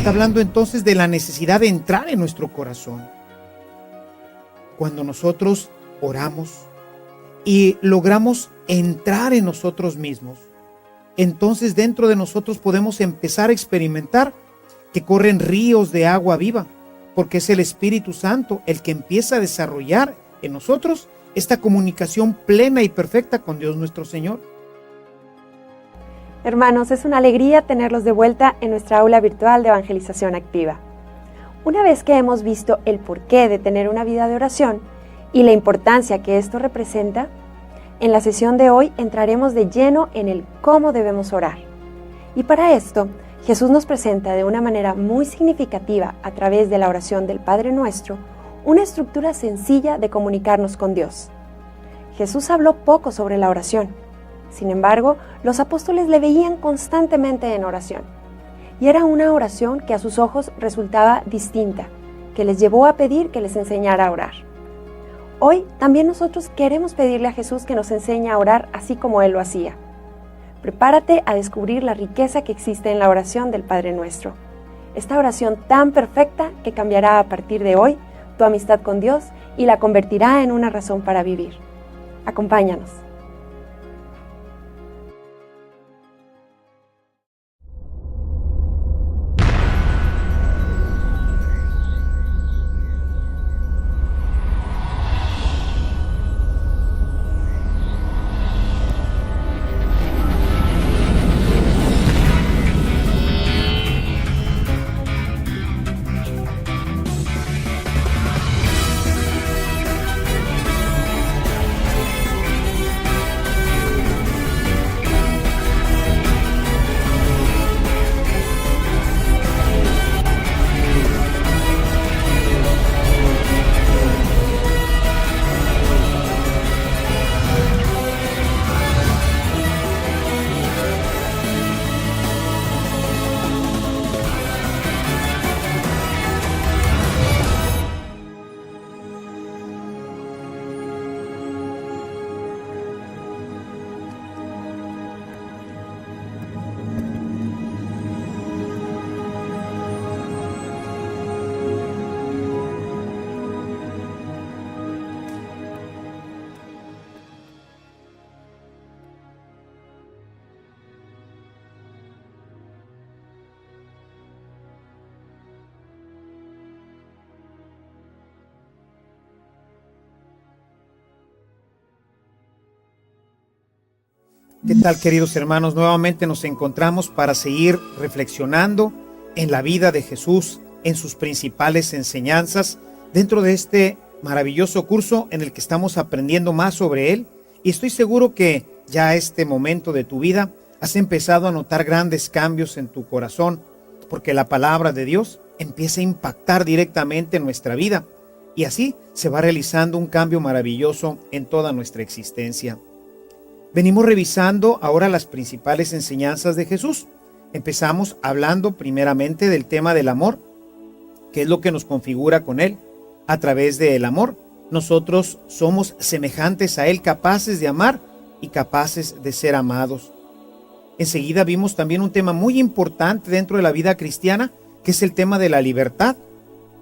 está hablando entonces de la necesidad de entrar en nuestro corazón. Cuando nosotros oramos y logramos entrar en nosotros mismos, entonces dentro de nosotros podemos empezar a experimentar que corren ríos de agua viva, porque es el Espíritu Santo el que empieza a desarrollar en nosotros esta comunicación plena y perfecta con Dios nuestro Señor. Hermanos, es una alegría tenerlos de vuelta en nuestra aula virtual de evangelización activa. Una vez que hemos visto el porqué de tener una vida de oración y la importancia que esto representa, en la sesión de hoy entraremos de lleno en el cómo debemos orar. Y para esto, Jesús nos presenta de una manera muy significativa a través de la oración del Padre Nuestro, una estructura sencilla de comunicarnos con Dios. Jesús habló poco sobre la oración. Sin embargo, los apóstoles le veían constantemente en oración. Y era una oración que a sus ojos resultaba distinta, que les llevó a pedir que les enseñara a orar. Hoy también nosotros queremos pedirle a Jesús que nos enseñe a orar así como Él lo hacía. Prepárate a descubrir la riqueza que existe en la oración del Padre Nuestro. Esta oración tan perfecta que cambiará a partir de hoy tu amistad con Dios y la convertirá en una razón para vivir. Acompáñanos. ¿Qué tal, queridos hermanos? Nuevamente nos encontramos para seguir reflexionando en la vida de Jesús, en sus principales enseñanzas, dentro de este maravilloso curso en el que estamos aprendiendo más sobre Él. Y estoy seguro que ya a este momento de tu vida has empezado a notar grandes cambios en tu corazón, porque la palabra de Dios empieza a impactar directamente en nuestra vida, y así se va realizando un cambio maravilloso en toda nuestra existencia. Venimos revisando ahora las principales enseñanzas de Jesús. Empezamos hablando primeramente del tema del amor, que es lo que nos configura con Él. A través del amor, nosotros somos semejantes a Él, capaces de amar y capaces de ser amados. Enseguida vimos también un tema muy importante dentro de la vida cristiana, que es el tema de la libertad.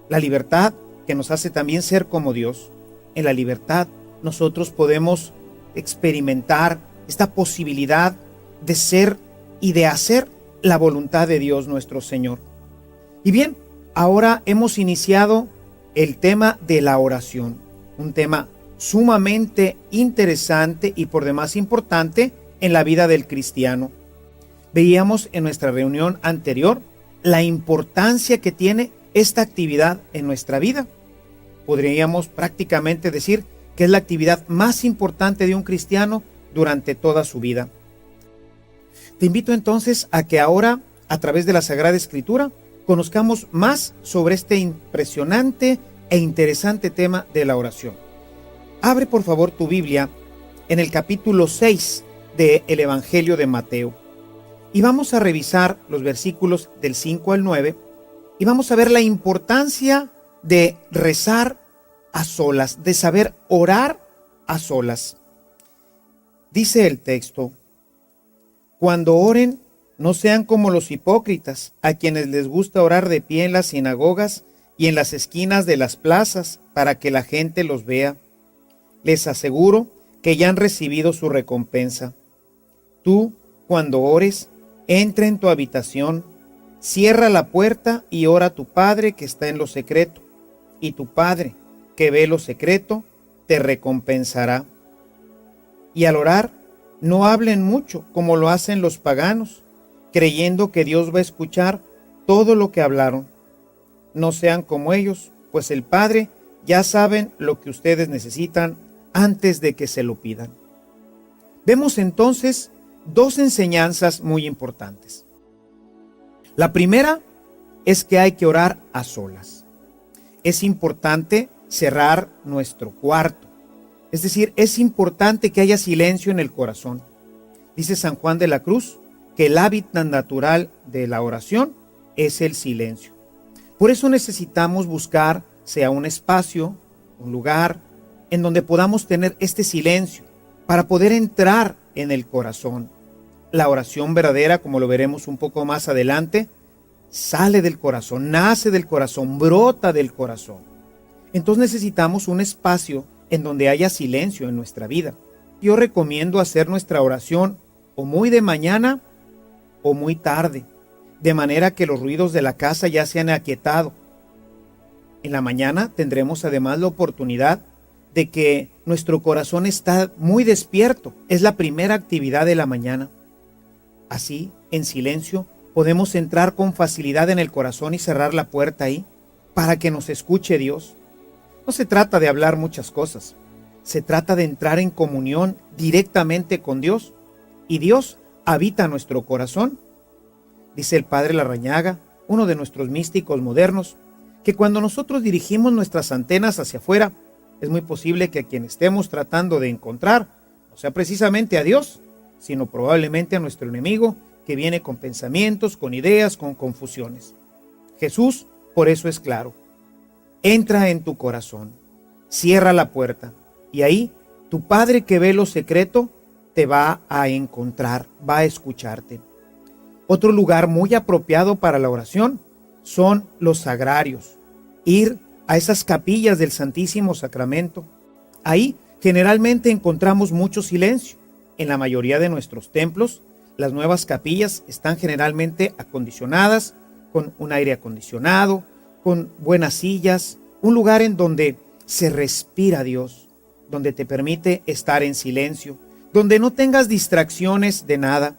La libertad que nos hace también ser como Dios. En la libertad nosotros podemos experimentar esta posibilidad de ser y de hacer la voluntad de Dios nuestro Señor. Y bien, ahora hemos iniciado el tema de la oración, un tema sumamente interesante y por demás importante en la vida del cristiano. Veíamos en nuestra reunión anterior la importancia que tiene esta actividad en nuestra vida. Podríamos prácticamente decir que es la actividad más importante de un cristiano durante toda su vida. Te invito entonces a que ahora, a través de la Sagrada Escritura, conozcamos más sobre este impresionante e interesante tema de la oración. Abre por favor tu Biblia en el capítulo 6 del Evangelio de Mateo y vamos a revisar los versículos del 5 al 9 y vamos a ver la importancia de rezar a solas, de saber orar a solas. Dice el texto: cuando oren, No sean como los hipócritas, a quienes les gusta orar de pie en las sinagogas y en las esquinas de las plazas para que la gente los vea. Les aseguro que ya han recibido su recompensa. Tú, cuando ores, entra en tu habitación, cierra la puerta y ora a tu Padre que está en lo secreto, y tu Padre, que ve lo secreto, te recompensará. Y al orar, no hablen mucho como lo hacen los paganos, creyendo que Dios va a escuchar todo lo que hablaron. No sean como ellos, pues el Padre ya saben lo que ustedes necesitan antes de que se lo pidan. Vemos entonces dos enseñanzas muy importantes. La primera es que hay que orar a solas. Es importante cerrar nuestro cuarto. Es decir, es importante que haya silencio en el corazón. Dice San Juan de la Cruz que el hábitat natural de la oración es el silencio. Por eso necesitamos buscar, sea un espacio, un lugar, en donde podamos tener este silencio para poder entrar en el corazón. La oración verdadera, como lo veremos un poco más adelante, sale del corazón, nace del corazón, brota del corazón. Entonces necesitamos un espacio en donde haya silencio en nuestra vida. Yo recomiendo hacer nuestra oración o muy de mañana o muy tarde, de manera que los ruidos de la casa ya se han aquietado. En la mañana tendremos además la oportunidad de que nuestro corazón está muy despierto. Es la primera actividad de la mañana. Así, en silencio, podemos entrar con facilidad en el corazón y cerrar la puerta ahí para que nos escuche Dios. No se trata de hablar muchas cosas. Se trata de entrar en comunión directamente con Dios. Y Dios habita nuestro corazón. Dice el Padre Larrañaga, uno de nuestros místicos modernos, que cuando nosotros dirigimos nuestras antenas hacia afuera, es muy posible que a quien estemos tratando de encontrar no sea precisamente a Dios, sino probablemente a nuestro enemigo, que viene con pensamientos, con ideas, con confusiones. Jesús, por eso es claro. Entra en tu corazón, cierra la puerta, y ahí tu Padre que ve lo secreto te va a encontrar, va a escucharte. Otro lugar muy apropiado para la oración son los sagrarios. Ir a esas capillas del Santísimo Sacramento. Ahí generalmente encontramos mucho silencio. En la mayoría de nuestros templos, las nuevas capillas están generalmente acondicionadas, con un aire acondicionado, con buenas sillas, un lugar en donde se respira a Dios, donde te permite estar en silencio, donde no tengas distracciones de nada.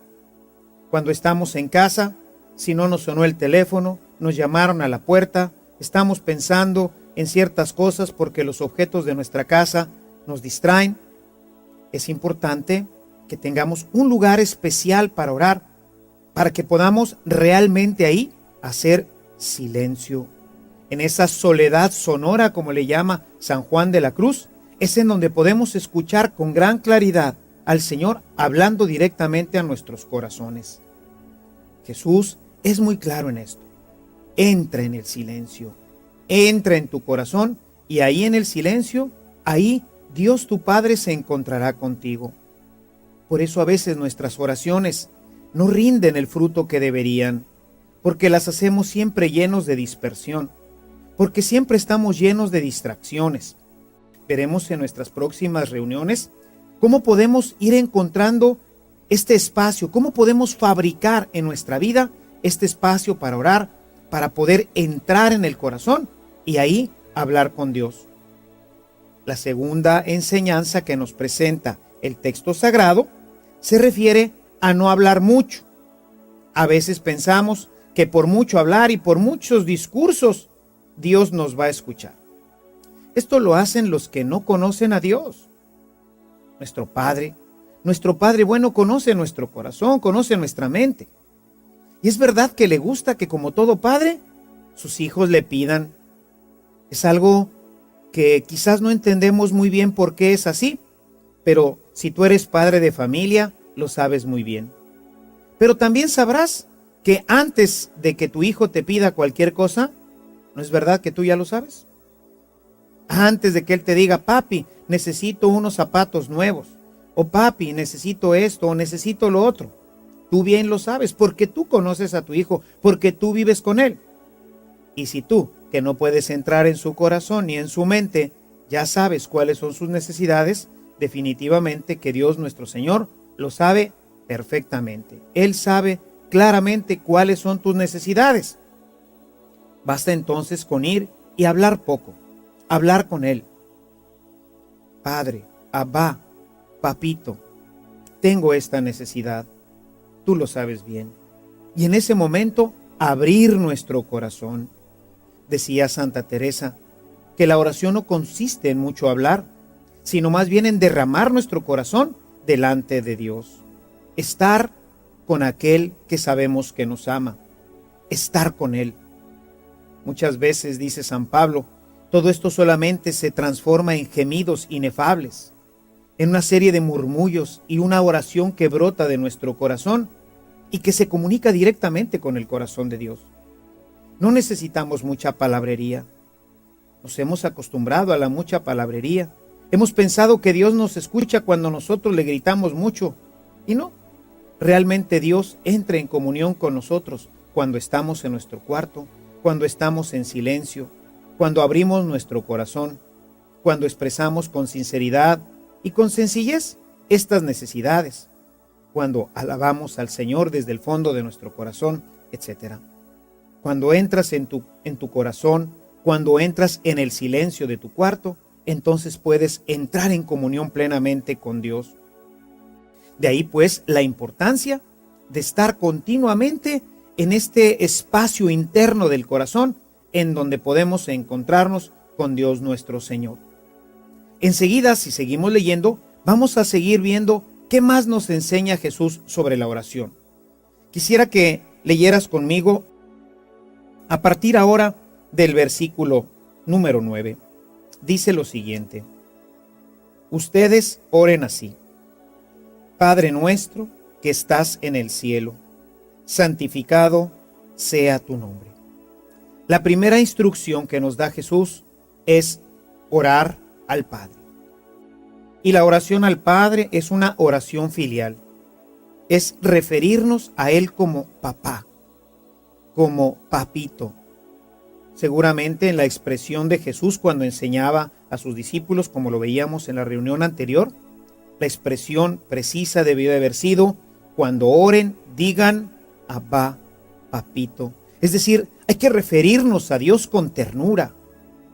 Cuando estamos en casa, si no nos sonó el teléfono, nos llamaron a la puerta, estamos pensando en ciertas cosas porque los objetos de nuestra casa nos distraen. Es importante que tengamos un lugar especial para orar, para que podamos realmente ahí hacer silencio. En esa soledad sonora, como le llama San Juan de la Cruz, es en donde podemos escuchar con gran claridad al Señor hablando directamente a nuestros corazones. Jesús es muy claro en esto. Entra en el silencio, entra en tu corazón y ahí en el silencio, ahí Dios tu Padre se encontrará contigo. Por eso a veces nuestras oraciones no rinden el fruto que deberían, porque las hacemos siempre llenos de dispersión, porque siempre estamos llenos de distracciones. Veremos en nuestras próximas reuniones cómo podemos ir encontrando este espacio, cómo podemos fabricar en nuestra vida este espacio para orar, para poder entrar en el corazón y ahí hablar con Dios. La segunda enseñanza que nos presenta el texto sagrado se refiere a no hablar mucho. A veces pensamos que por mucho hablar y por muchos discursos, Dios nos va a escuchar. Esto lo hacen los que no conocen a Dios. Nuestro Padre bueno conoce nuestro corazón, conoce nuestra mente. Y es verdad que le gusta que, como todo padre, sus hijos le pidan. Es algo que quizás no entendemos muy bien por qué es así, pero si tú eres padre de familia, lo sabes muy bien. Pero también sabrás que antes de que tu hijo te pida cualquier cosa, ¿no es verdad que tú ya lo sabes? Antes de que él te diga, papi, necesito unos zapatos nuevos, o papi, necesito esto, o necesito lo otro, tú bien lo sabes, porque tú conoces a tu hijo, porque tú vives con él. Y si tú, que no puedes entrar en su corazón ni en su mente, ya sabes cuáles son sus necesidades, definitivamente que Dios nuestro Señor lo sabe perfectamente. Él sabe claramente cuáles son tus necesidades. Basta entonces con ir y hablar poco, hablar con Él. Padre, Abba, Papito, tengo esta necesidad. Tú lo sabes bien. Y en ese momento, abrir nuestro corazón. Decía Santa Teresa que la oración no consiste en mucho hablar, sino más bien en derramar nuestro corazón delante de Dios. Estar con aquel que sabemos que nos ama. Estar con Él. Muchas veces, dice San Pablo, todo esto solamente se transforma en gemidos inefables, en una serie de murmullos y una oración que brota de nuestro corazón y que se comunica directamente con el corazón de Dios. No necesitamos mucha palabrería. Nos hemos acostumbrado a la mucha palabrería. Hemos pensado que Dios nos escucha cuando nosotros le gritamos mucho. Y no, realmente Dios entra en comunión con nosotros cuando estamos en nuestro cuarto, cuando estamos en silencio, cuando abrimos nuestro corazón, cuando expresamos con sinceridad y con sencillez estas necesidades, cuando alabamos al Señor desde el fondo de nuestro corazón, etc. Cuando entras en tu corazón, cuando entras en el silencio de tu cuarto, entonces puedes entrar en comunión plenamente con Dios. De ahí pues la importancia de estar continuamente en este espacio interno del corazón en donde podemos encontrarnos con Dios nuestro Señor. Enseguida, si seguimos leyendo, vamos a seguir viendo qué más nos enseña Jesús sobre la oración. Quisiera que leyeras conmigo a partir ahora del versículo número 9. Dice lo siguiente: ustedes oren así: Padre nuestro que estás en el cielo, santificado sea tu nombre. La primera instrucción que nos da Jesús es orar al Padre. Y la oración al Padre es una oración filial. Es referirnos a Él como papá, como papito. Seguramente en la expresión de Jesús cuando enseñaba a sus discípulos, como lo veíamos en la reunión anterior, la expresión precisa debió de haber sido: cuando oren, digan Abba, papito. Es decir, hay que referirnos a Dios con ternura,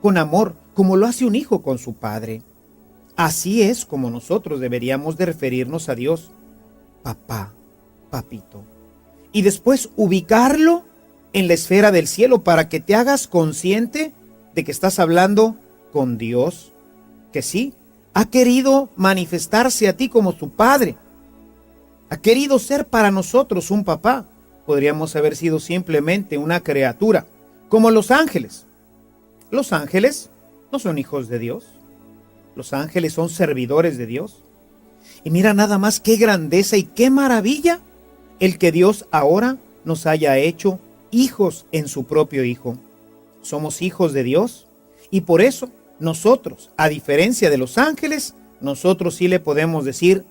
con amor, como lo hace un hijo con su padre. Así es como nosotros deberíamos de referirnos a Dios: papá, papito. Y después ubicarlo en la esfera del cielo para que te hagas consciente de que estás hablando con Dios, que sí, ha querido manifestarse a ti como tu padre. Ha querido ser para nosotros un papá. Podríamos haber sido simplemente una criatura, como los ángeles. Los ángeles no son hijos de Dios. Los ángeles son servidores de Dios. Y mira nada más qué grandeza y qué maravilla el que Dios ahora nos haya hecho hijos en su propio Hijo. Somos hijos de Dios y por eso nosotros, a diferencia de los ángeles, nosotros sí le podemos decir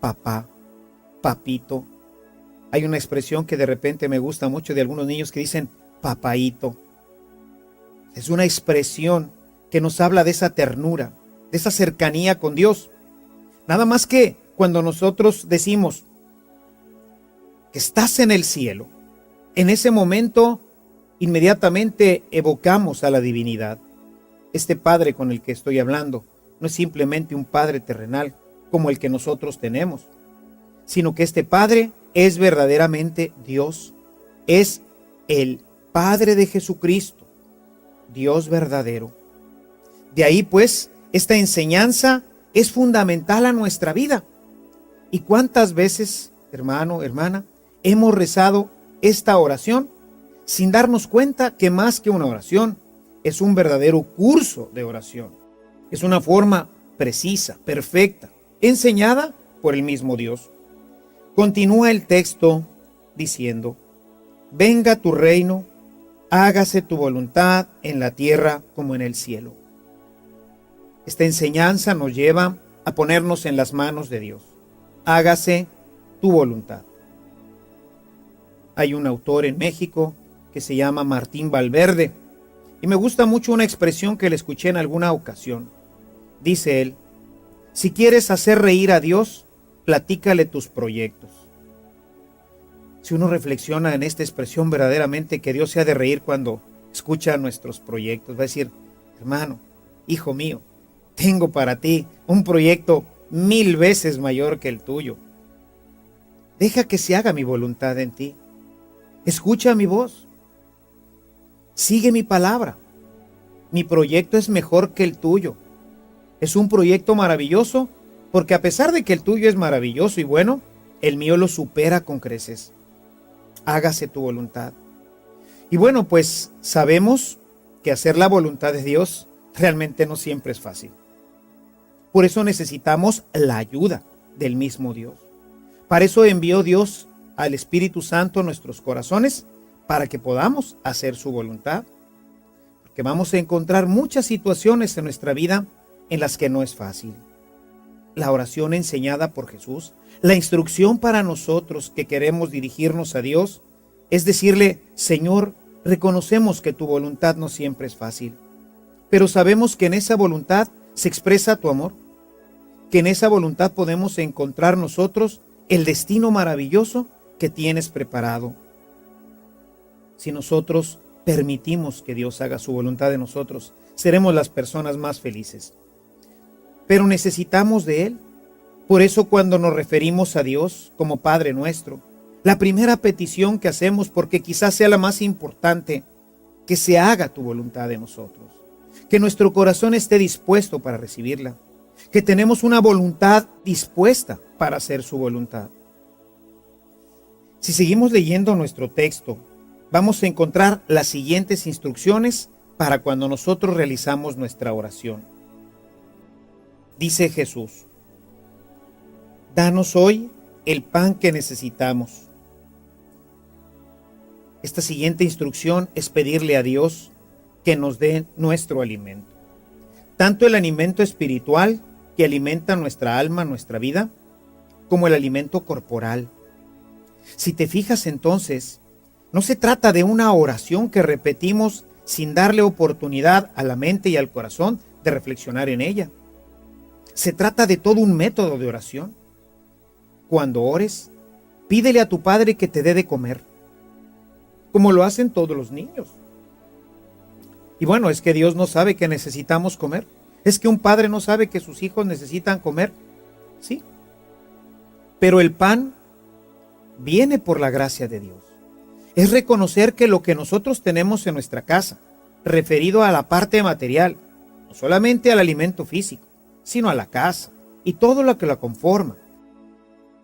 papá, papito. Hay una expresión que de repente me gusta mucho de algunos niños que dicen papaíto. Es una expresión que nos habla de esa ternura, de esa cercanía con Dios. Nada más que cuando nosotros decimos que estás en el cielo, en ese momento inmediatamente evocamos a la divinidad. Este Padre con el que estoy hablando no es simplemente un Padre terrenal como el que nosotros tenemos, sino que este Padre es verdaderamente Dios, es el Padre de Jesucristo, Dios verdadero. De ahí pues, esta enseñanza es fundamental a nuestra vida. ¿Y cuántas veces, hermano, hermana, hemos rezado esta oración sin darnos cuenta que más que una oración, es un verdadero curso de oración? Es una forma precisa, perfecta, enseñada por el mismo Dios. Continúa el texto diciendo: venga tu reino, hágase tu voluntad en la tierra como en el cielo. Esta enseñanza nos lleva a ponernos en las manos de Dios. Hágase tu voluntad. Hay un autor en México que se llama Martín Valverde y me gusta mucho una expresión que le escuché en alguna ocasión. Dice él: si quieres hacer reír a Dios, platícale tus proyectos. Si uno reflexiona en esta expresión, verdaderamente que Dios se ha de reír cuando escucha nuestros proyectos. Va a decir: hermano, hijo mío, tengo para ti un proyecto 1000 veces mayor que el tuyo. Deja que se haga mi voluntad en ti. Escucha mi voz. Sigue mi palabra. Mi proyecto es mejor que el tuyo. Es un proyecto maravilloso, porque a pesar de que el tuyo es maravilloso y bueno, el mío lo supera con creces. Hágase tu voluntad. Y bueno, pues sabemos que hacer la voluntad de Dios realmente no siempre es fácil. Por eso necesitamos la ayuda del mismo Dios. Para eso envió Dios al Espíritu Santo a nuestros corazones, para que podamos hacer su voluntad. Porque vamos a encontrar muchas situaciones en nuestra vida en las que no es fácil. La oración enseñada por Jesús, la instrucción para nosotros que queremos dirigirnos a Dios, es decirle: Señor, reconocemos que tu voluntad no siempre es fácil, pero sabemos que en esa voluntad se expresa tu amor, que en esa voluntad podemos encontrar nosotros el destino maravilloso que tienes preparado. Si nosotros permitimos que Dios haga su voluntad en nosotros, seremos las personas más felices. Pero necesitamos de Él. Por eso cuando nos referimos a Dios como Padre nuestro, la primera petición que hacemos, porque quizás sea la más importante, que se haga tu voluntad en nosotros, que nuestro corazón esté dispuesto para recibirla, que tenemos una voluntad dispuesta para hacer su voluntad. Si seguimos leyendo nuestro texto, vamos a encontrar las siguientes instrucciones para cuando nosotros realizamos nuestra oración. Dice Jesús: danos hoy el pan que necesitamos. Esta siguiente instrucción es pedirle a Dios que nos dé nuestro alimento. Tanto el alimento espiritual que alimenta nuestra alma, nuestra vida, como el alimento corporal. Si te fijas entonces, no se trata de una oración que repetimos sin darle oportunidad a la mente y al corazón de reflexionar en ella. Se trata de todo un método de oración. Cuando ores, pídele a tu Padre que te dé de comer, como lo hacen todos los niños. Y bueno, es que Dios no sabe que necesitamos comer. Es que un padre no sabe que sus hijos necesitan comer. Sí. Pero el pan viene por la gracia de Dios. Es reconocer que lo que nosotros tenemos en nuestra casa, referido a la parte material, no solamente al alimento físico, sino a la casa y todo lo que la conforma.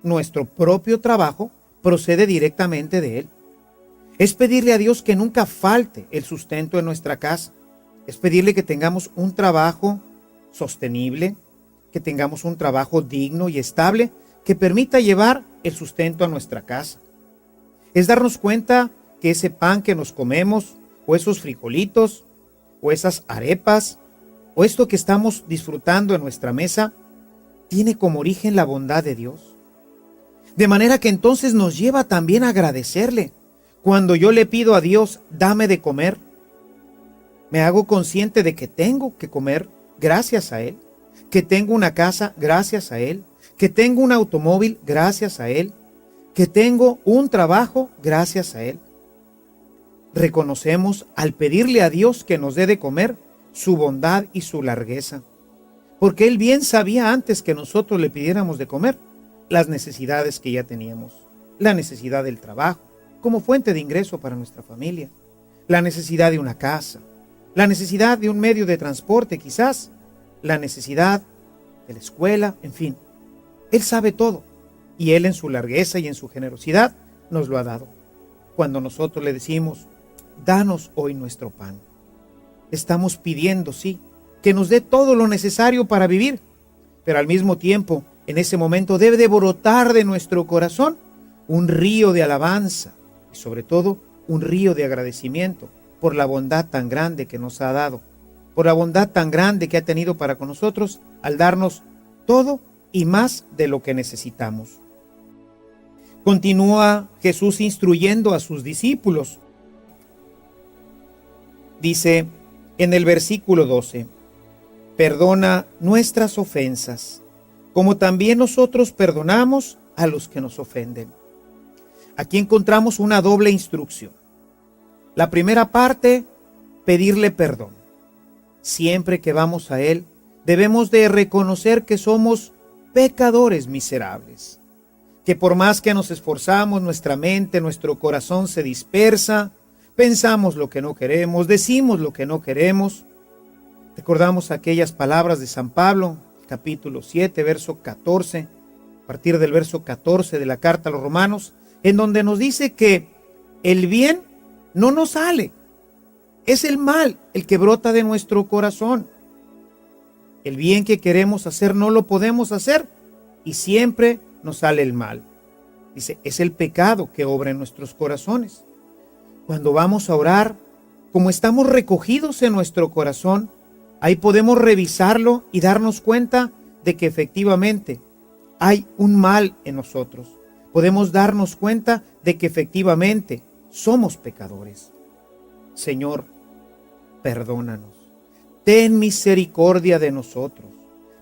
Nuestro propio trabajo procede directamente de Él. Es pedirle a Dios que nunca falte el sustento en nuestra casa. Es pedirle que tengamos un trabajo sostenible, que tengamos un trabajo digno y estable que permita llevar el sustento a nuestra casa. Es darnos cuenta que ese pan que nos comemos, o esos frijolitos, o esas arepas, o esto que estamos disfrutando en nuestra mesa, tiene como origen la bondad de Dios. De manera que entonces nos lleva también a agradecerle. Cuando yo le pido a Dios, dame de comer, me hago consciente de que tengo que comer gracias a Él, que tengo una casa gracias a Él, que tengo un automóvil gracias a Él, que tengo un trabajo gracias a Él. Reconocemos al pedirle a Dios que nos dé de comer su bondad y su largueza, porque Él bien sabía antes que nosotros le pidiéramos de comer las necesidades que ya teníamos, la necesidad del trabajo como fuente de ingreso para nuestra familia, la necesidad de una casa, la necesidad de un medio de transporte quizás, la necesidad de la escuela, en fin. Él sabe todo y Él en su largueza y en su generosidad nos lo ha dado. Cuando nosotros le decimos, danos hoy nuestro pan, estamos pidiendo, sí, que nos dé todo lo necesario para vivir, pero al mismo tiempo, en ese momento debe de brotar de nuestro corazón un río de alabanza y sobre todo un río de agradecimiento por la bondad tan grande que nos ha dado, por la bondad tan grande que ha tenido para con nosotros al darnos todo y más de lo que necesitamos. Continúa Jesús instruyendo a sus discípulos. Dice en el versículo 12, perdona nuestras ofensas, como también nosotros perdonamos a los que nos ofenden. Aquí encontramos una doble instrucción. La primera parte, pedirle perdón. Siempre que vamos a Él, debemos de reconocer que somos pecadores miserables, que por más que nos esforzamos, nuestra mente, nuestro corazón se dispersa, pensamos lo que no queremos, decimos lo que no queremos. Recordamos aquellas palabras de San Pablo, capítulo 7, verso 14, a partir del verso 14 de la carta a los Romanos, en donde nos dice que el bien no nos sale, es el mal el que brota de nuestro corazón. El bien que queremos hacer no lo podemos hacer y siempre nos sale el mal. Dice, es el pecado que obra en nuestros corazones. Cuando vamos a orar, como estamos recogidos en nuestro corazón, ahí podemos revisarlo y darnos cuenta de que efectivamente hay un mal en nosotros. Podemos darnos cuenta de que efectivamente somos pecadores. Señor, perdónanos. Ten misericordia de nosotros.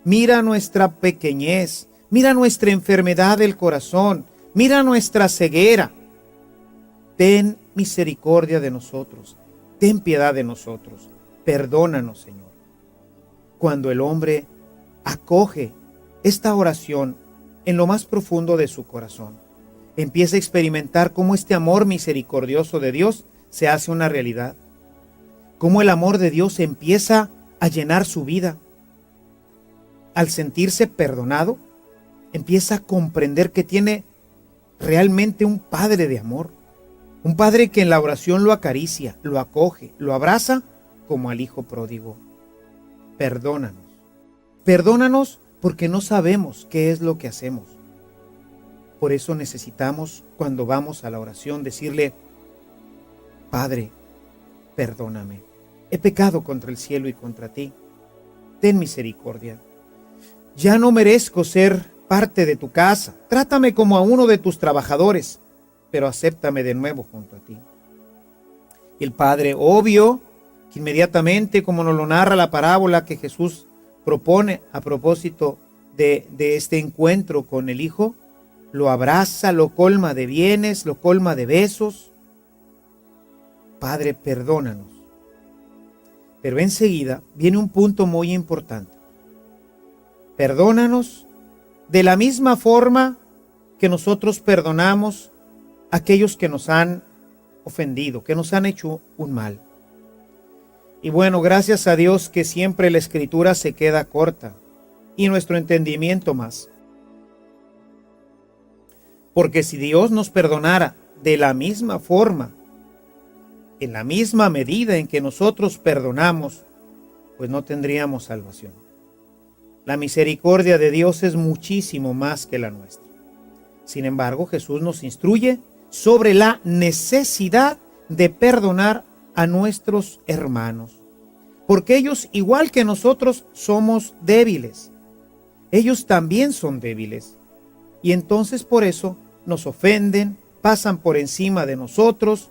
Mira nuestra pequeñez, mira nuestra enfermedad del corazón, mira nuestra ceguera. Ten misericordia de nosotros, ten piedad de nosotros. Perdónanos, Señor. Cuando el hombre acoge esta oración en lo más profundo de su corazón, empieza a experimentar cómo este amor misericordioso de Dios se hace una realidad. Cómo el amor de Dios empieza a llenar su vida. Al sentirse perdonado, empieza a comprender que tiene realmente un Padre de amor. Un Padre que en la oración lo acaricia, lo acoge, lo abraza como al Hijo pródigo. Perdónanos. Perdónanos porque no sabemos qué es lo que hacemos. Por eso necesitamos, cuando vamos a la oración, decirle, Padre, perdóname. He pecado contra el cielo y contra ti. Ten misericordia. Ya no merezco ser parte de tu casa. Trátame como a uno de tus trabajadores, pero acéptame de nuevo junto a ti. El Padre, obvio, que inmediatamente, como nos lo narra la parábola que Jesús propone a propósito de este encuentro con el Hijo, lo abraza, lo colma de bienes, lo colma de besos. Padre, perdónanos. Pero enseguida viene un punto muy importante. Perdónanos de la misma forma que nosotros perdonamos a aquellos que nos han ofendido, que nos han hecho un mal. Y bueno, gracias a Dios que siempre la Escritura se queda corta y nuestro entendimiento más. Porque si Dios nos perdonara de la misma forma, en la misma medida en que nosotros perdonamos, pues no tendríamos salvación. La misericordia de Dios es muchísimo más que la nuestra. Sin embargo, Jesús nos instruye sobre la necesidad de perdonar a nuestros hermanos, porque ellos, igual que nosotros, somos débiles. Ellos también son débiles, y entonces por eso nos ofenden, pasan por encima de nosotros.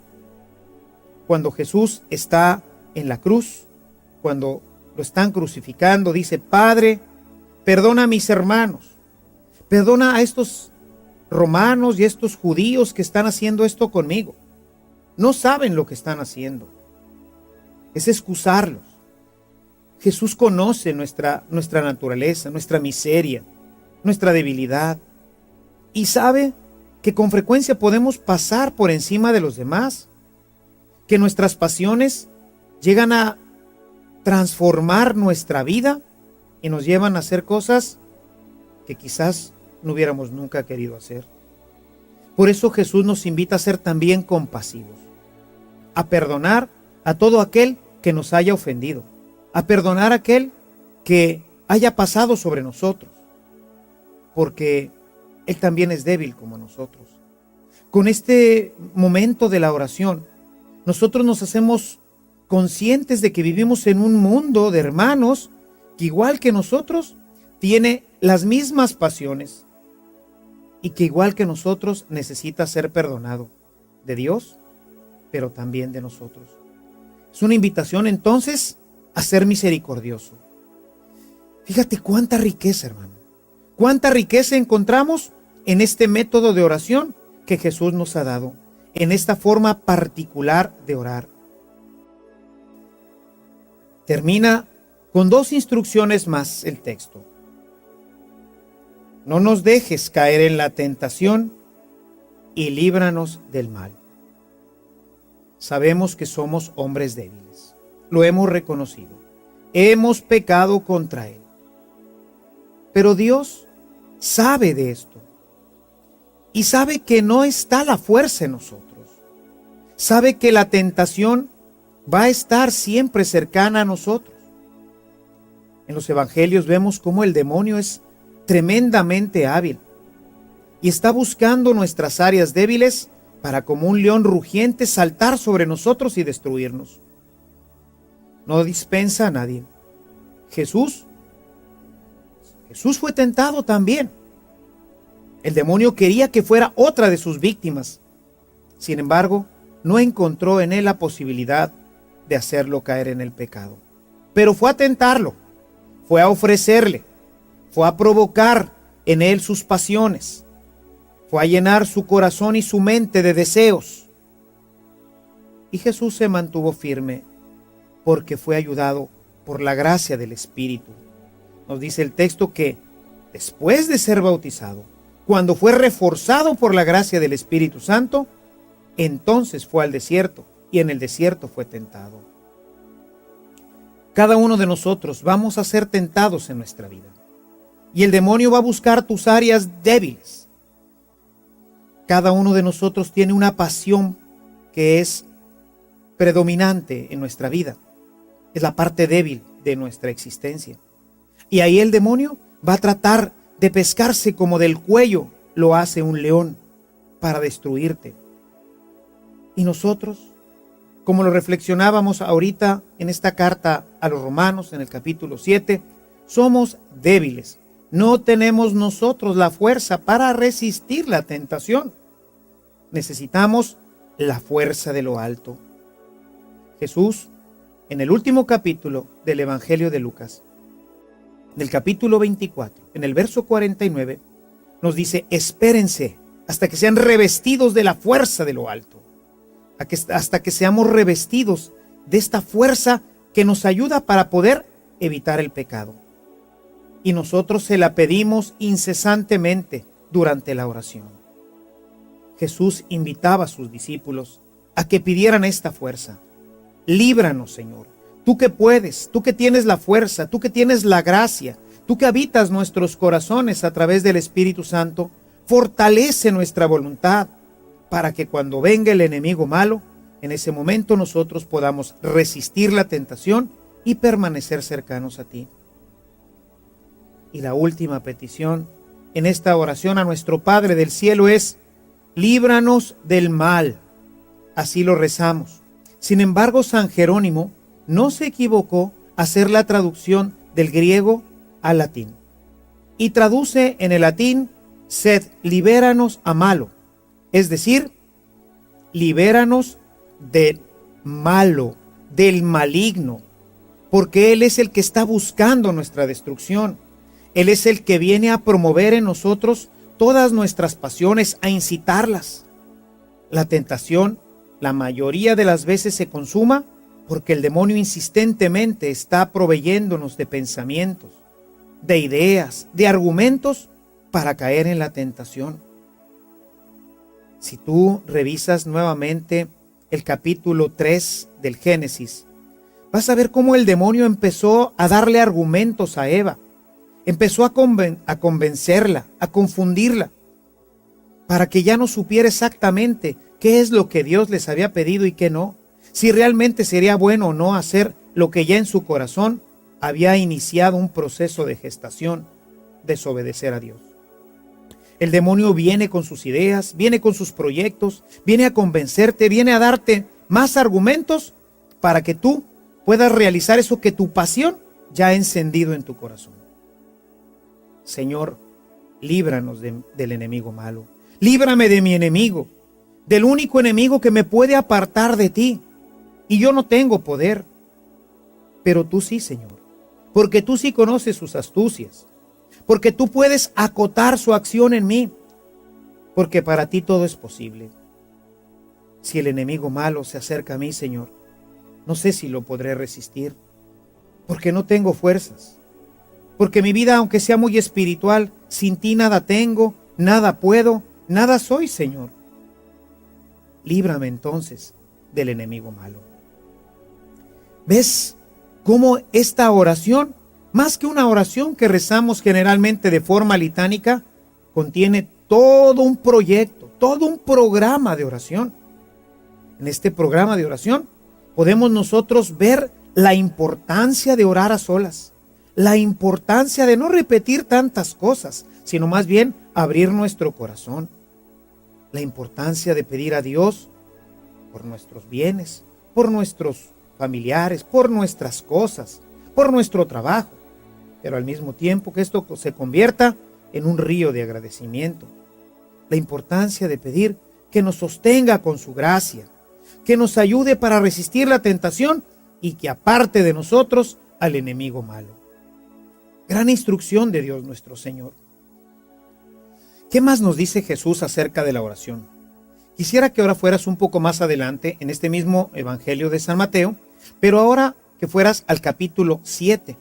Cuando Jesús está en la cruz, cuando lo están crucificando, dice, Padre, perdona a mis hermanos, perdona a estos romanos y a estos judíos que están haciendo esto conmigo. No saben lo que están haciendo. Es excusarlos. Jesús conoce nuestra naturaleza, nuestra miseria, nuestra debilidad, y sabe que con frecuencia podemos pasar por encima de los demás, que nuestras pasiones llegan a transformar nuestra vida y nos llevan a hacer cosas que quizás no hubiéramos nunca querido hacer. Por eso Jesús nos invita a ser también compasivos, a perdonar a todo aquel que nos haya ofendido, a perdonar a aquel que haya pasado sobre nosotros, porque Él también es débil como nosotros. Con este momento de la oración, nosotros nos hacemos conscientes de que vivimos en un mundo de hermanos que, igual que nosotros, tiene las mismas pasiones, y que igual que nosotros necesita ser perdonado de Dios, pero también de nosotros. Es una invitación entonces a ser misericordioso. Fíjate cuánta riqueza, hermano. Cuánta riqueza encontramos en este método de oración que Jesús nos ha dado, en esta forma particular de orar. Termina con 2 instrucciones más el texto. No nos dejes caer en la tentación y líbranos del mal. Sabemos que somos hombres débiles. Lo hemos reconocido. Hemos pecado contra Él. Pero Dios sabe de esto. Y sabe que no está la fuerza en nosotros. Sabe que la tentación va a estar siempre cercana a nosotros. En los evangelios vemos cómo el demonio es tremendamente hábil y está buscando nuestras áreas débiles para, como un león rugiente, saltar sobre nosotros y destruirnos. No dispensa a nadie. Jesús fue tentado también. El demonio quería que fuera otra de sus víctimas. Sin embargo, no encontró en él la posibilidad de hacerlo caer en el pecado. Pero fue a tentarlo, fue a ofrecerle, fue a provocar en él sus pasiones, fue a llenar su corazón y su mente de deseos. Y Jesús se mantuvo firme porque fue ayudado por la gracia del Espíritu. Nos dice el texto que después de ser bautizado, cuando fue reforzado por la gracia del Espíritu Santo, entonces fue al desierto y en el desierto fue tentado. Cada uno de nosotros vamos a ser tentados en nuestra vida. Y el demonio va a buscar tus áreas débiles. Cada uno de nosotros tiene una pasión que es predominante en nuestra vida. Es la parte débil de nuestra existencia. Y ahí el demonio va a tratar de pescarse como del cuello lo hace un león para destruirte. Y nosotros, como lo reflexionábamos ahorita en esta carta a los Romanos en el capítulo 7, somos débiles. No tenemos nosotros la fuerza para resistir la tentación. Necesitamos la fuerza de lo alto. Jesús, en el último capítulo del Evangelio de Lucas, del capítulo 24, en el verso 49, nos dice: espérense hasta que sean revestidos de la fuerza de lo alto, hasta que seamos revestidos de esta fuerza que nos ayuda para poder evitar el pecado. Y nosotros se la pedimos incesantemente durante la oración. Jesús invitaba a sus discípulos a que pidieran esta fuerza. Líbranos, Señor. Tú que puedes, tú que tienes la fuerza, tú que tienes la gracia, tú que habitas nuestros corazones a través del Espíritu Santo, fortalece nuestra voluntad para que cuando venga el enemigo malo, en ese momento nosotros podamos resistir la tentación y permanecer cercanos a ti. Y la última petición en esta oración a nuestro Padre del cielo es: líbranos del mal. Así lo rezamos. Sin embargo, San Jerónimo no se equivocó a hacer la traducción del griego al latín. Y traduce en el latín: sed libéranos a malo. Es decir, libéranos del malo, del maligno. Porque Él es el que está buscando nuestra destrucción. Él es el que viene a promover en nosotros todas nuestras pasiones, a incitarlas. La tentación, la mayoría de las veces, se consuma porque el demonio insistentemente está proveyéndonos de pensamientos, de ideas, de argumentos para caer en la tentación. Si tú revisas nuevamente el capítulo 3 del Génesis, vas a ver cómo el demonio empezó a darle argumentos a Eva. Empezó a convencerla, a confundirla, para que ya no supiera exactamente qué es lo que Dios les había pedido y qué no. Si realmente sería bueno o no hacer lo que ya en su corazón había iniciado un proceso de gestación, desobedecer a Dios. El demonio viene con sus ideas, viene con sus proyectos, viene a convencerte, viene a darte más argumentos para que tú puedas realizar eso que tu pasión ya ha encendido en tu corazón. Señor, líbranos del enemigo malo. Líbrame de mi enemigo, del único enemigo que me puede apartar de ti. Y yo no tengo poder, pero tú sí, Señor, porque tú sí conoces sus astucias, porque tú puedes acotar su acción en mí, porque para ti todo es posible. Si el enemigo malo se acerca a mí, Señor, no sé si lo podré resistir, porque no tengo fuerzas, porque mi vida, aunque sea muy espiritual, sin ti nada tengo, nada puedo, nada soy, Señor. Líbrame entonces del enemigo malo. ¿Ves cómo esta oración, más que una oración que rezamos generalmente de forma litánica, contiene todo un proyecto, todo un programa de oración? En este programa de oración podemos nosotros ver la importancia de orar a solas, la importancia de no repetir tantas cosas, sino más bien abrir nuestro corazón, la importancia de pedir a Dios por nuestros bienes, por nuestros familiares, por nuestras cosas, por nuestro trabajo, pero al mismo tiempo que esto se convierta en un río de agradecimiento. La importancia de pedir que nos sostenga con su gracia, que nos ayude para resistir la tentación y que aparte de nosotros al enemigo malo. Gran instrucción de Dios nuestro Señor. ¿Qué más nos dice Jesús acerca de la oración? Quisiera que ahora fueras un poco más adelante en este mismo Evangelio de San Mateo, pero ahora que fueras al capítulo 7.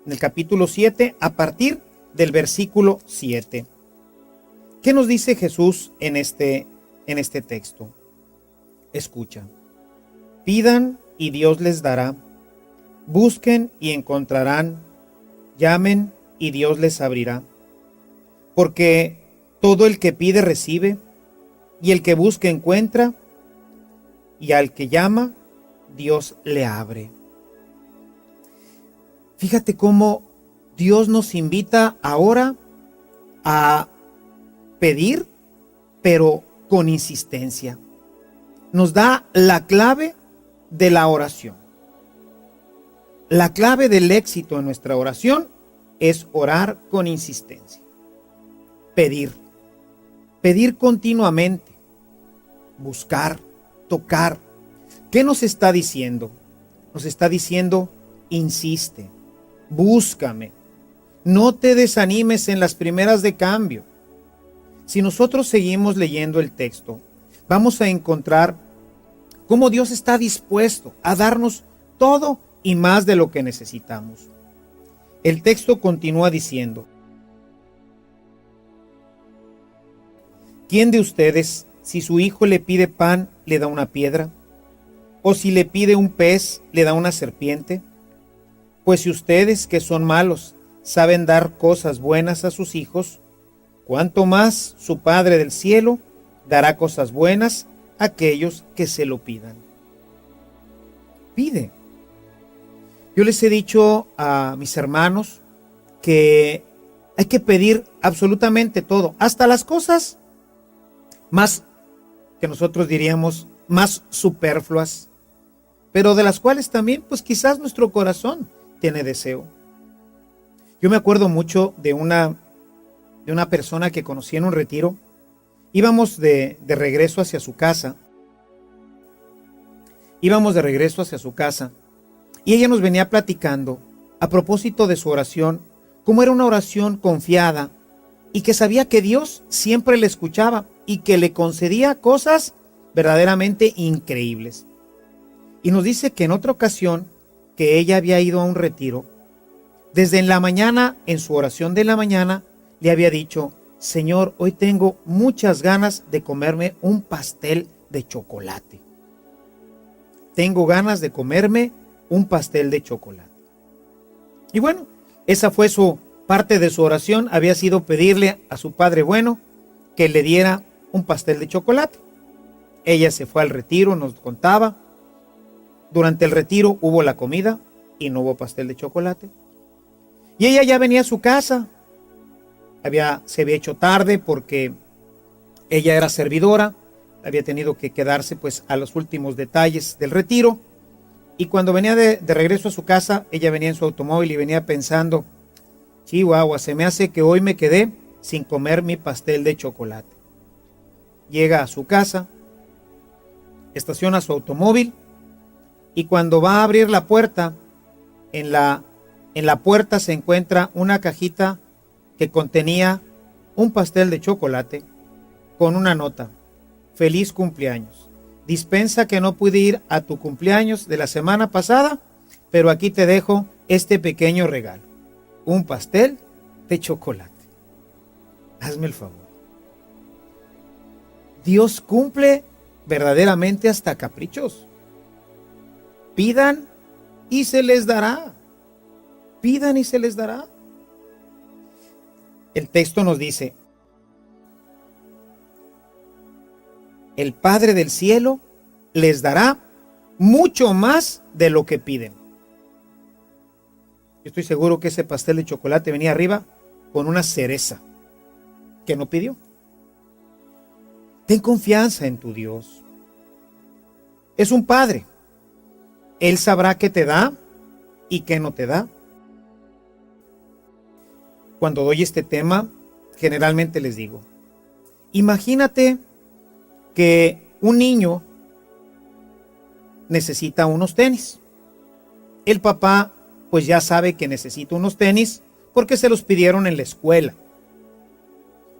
En el capítulo 7, a partir del versículo 7. ¿Qué nos dice Jesús en este texto? Escucha. Pidan y Dios les dará. Busquen y encontrarán. Llamen y Dios les abrirá. Porque todo el que pide recibe, y el que busca encuentra, y al que llama, Dios le abre. Fíjate cómo Dios nos invita ahora a pedir, pero con insistencia. Nos da la clave de la oración. La clave del éxito en nuestra oración es orar con insistencia. Pedir. Pedir continuamente. Buscar, tocar. ¿Qué nos está diciendo? Nos está diciendo, insiste, búscame. No te desanimes en las primeras de cambio. Si nosotros seguimos leyendo el texto, vamos a encontrar cómo Dios está dispuesto a darnos todo y más de lo que necesitamos. El texto continúa diciendo, ¿quién de ustedes, si su hijo le pide pan, le da una piedra? ¿O si le pide un pez, le da una serpiente? Pues si ustedes, que son malos, saben dar cosas buenas a sus hijos, ¿cuánto más su Padre del cielo dará cosas buenas a aquellos que se lo pidan? Pide. Yo les he dicho a mis hermanos que hay que pedir absolutamente todo, hasta las cosas más, que nosotros diríamos, más superfluas, pero de las cuales también, pues quizás nuestro corazón tiene deseo. Yo me acuerdo mucho de una persona que conocí en un retiro. Íbamos de regreso hacia su casa. Y ella nos venía platicando a propósito de su oración, cómo era una oración confiada y que sabía que Dios siempre le escuchaba y que le concedía cosas verdaderamente increíbles. Y nos dice que en otra ocasión que ella había ido a un retiro, desde en la mañana, en su oración de la mañana, le había dicho, Señor, hoy tengo muchas ganas de comerme un pastel de chocolate. Tengo ganas de comerme un pastel de chocolate. Y bueno, esa fue su parte de su oración, había sido pedirle a su Padre bueno que le diera un pastel de chocolate. Ella se fue al retiro, nos contaba. Durante el retiro hubo la comida y no hubo pastel de chocolate. Y ella ya venía a su casa. Se había hecho tarde porque ella era servidora. Había tenido que quedarse pues a los últimos detalles del retiro. Y cuando venía de regreso a su casa, ella venía en su automóvil y venía pensando, chihuahua, se me hace que hoy me quedé sin comer mi pastel de chocolate. Llega a su casa, estaciona su automóvil y cuando va a abrir la puerta, en la puerta se encuentra una cajita que contenía un pastel de chocolate con una nota: feliz cumpleaños. Dispensa que no pude ir a tu cumpleaños de la semana pasada, pero aquí te dejo este pequeño regalo: un pastel de chocolate. Hazme el favor. Dios cumple verdaderamente hasta caprichos. Pidan y se les dará. Pidan y se les dará. El texto nos dice: el Padre del cielo les dará mucho más de lo que piden. Yo estoy seguro que ese pastel de chocolate venía arriba con una cereza que no pidió. Ten confianza en tu Dios. Es un Padre. Él sabrá qué te da y qué no te da. Cuando doy este tema, generalmente les digo: imagínate que un niño necesita unos tenis. El papá pues ya sabe que necesita unos tenis porque se los pidieron en la escuela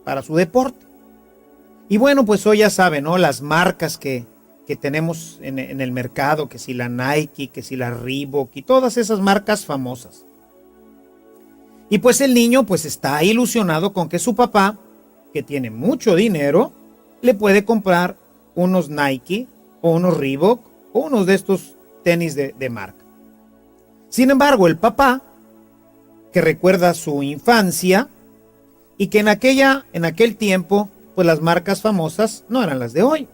para su deporte. Y bueno, pues hoy ya sabe, ¿no? Las marcas que tenemos en el mercado, que si la Nike, que si la Reebok y todas esas marcas famosas. Y pues el niño pues está ilusionado con que su papá, que tiene mucho dinero, le puede comprar unos Nike o unos Reebok o unos de estos tenis de marca. Sin embargo, el papá, que recuerda su infancia y que en aquel tiempo, pues las marcas famosas no eran las de hoy.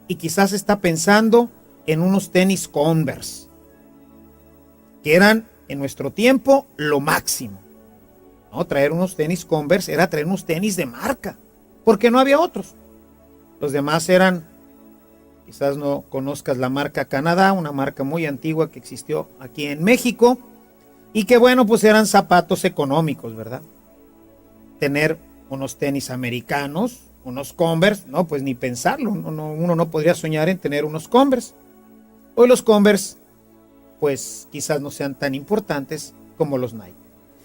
Y quizás está pensando en unos tenis Converse, que eran en nuestro tiempo lo máximo. No, traer unos tenis Converse era traer unos tenis de marca, porque no había otros. Los demás eran, quizás no conozcas la marca Canadá, una marca muy antigua que existió aquí en México, y que bueno, pues eran zapatos económicos, ¿verdad? Tener unos tenis americanos, unos Converse, no, pues ni pensarlo, uno no podría soñar en tener unos Converse. Hoy los Converse, pues quizás no sean tan importantes como los Nike.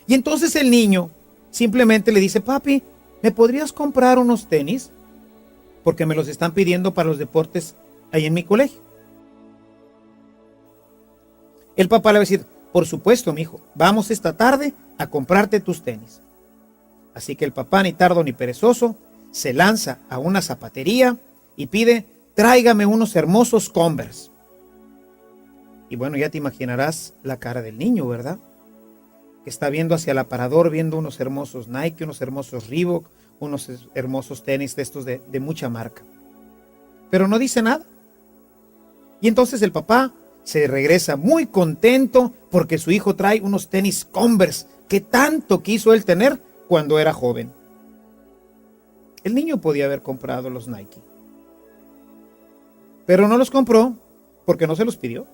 Y entonces el niño simplemente le dice: papi, ¿me podrías comprar unos tenis? Porque me los están pidiendo para los deportes ahí en mi colegio. El papá le va a decir: por supuesto, mijo, vamos esta tarde a comprarte tus tenis. Así que el papá, ni tardo ni perezoso, se lanza a una zapatería y pide: tráigame unos hermosos Converse. Y bueno, ya te imaginarás la cara del niño, ¿verdad? Que está viendo hacia el aparador, viendo unos hermosos Nike, unos hermosos Reebok, unos hermosos tenis de estos de mucha marca. Pero no dice nada. Y entonces el papá se regresa muy contento porque su hijo trae unos tenis Converse que tanto quiso él tener cuando era joven. El niño podía haber comprado los Nike, pero no los compró porque no se los pidió.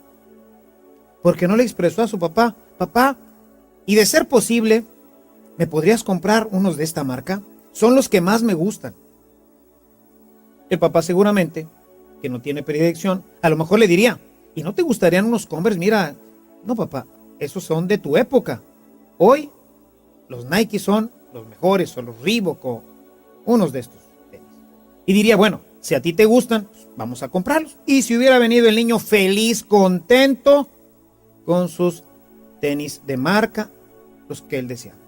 Porque no le expresó a su papá: papá, y de ser posible, ¿me podrías comprar unos de esta marca? Son los que más me gustan. El papá seguramente, que no tiene predilección, a lo mejor le diría: ¿y no te gustarían unos Converse? Mira, no papá, esos son de tu época. Hoy los Nike son los mejores, o los Reebok, o unos de estos tenis. Y diría: bueno, si a ti te gustan, pues vamos a comprarlos. Y si hubiera venido el niño feliz, contento, con sus tenis de marca, los que él deseaba.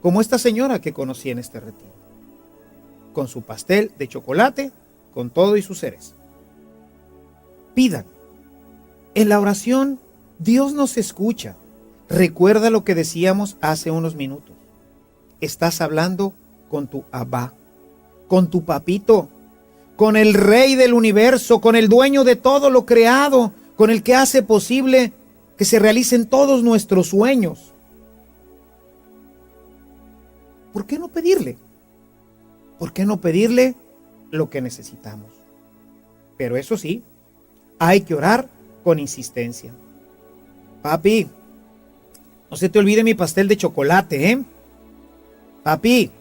Como esta señora que conocí en este retiro, con su pastel de chocolate, con todo y sus cereza. Pidan. En la oración, Dios nos escucha. Recuerda lo que decíamos hace unos minutos. Estás hablando con tu Abba, con tu papito, con el Rey del universo, con el dueño de todo lo creado, con el que hace posible que se realicen todos nuestros sueños. ¿Por qué no pedirle? ¿Por qué no pedirle lo que necesitamos? Pero eso sí, hay que orar con insistencia. Papi, no se te olvide mi pastel de chocolate, ¿eh? papi,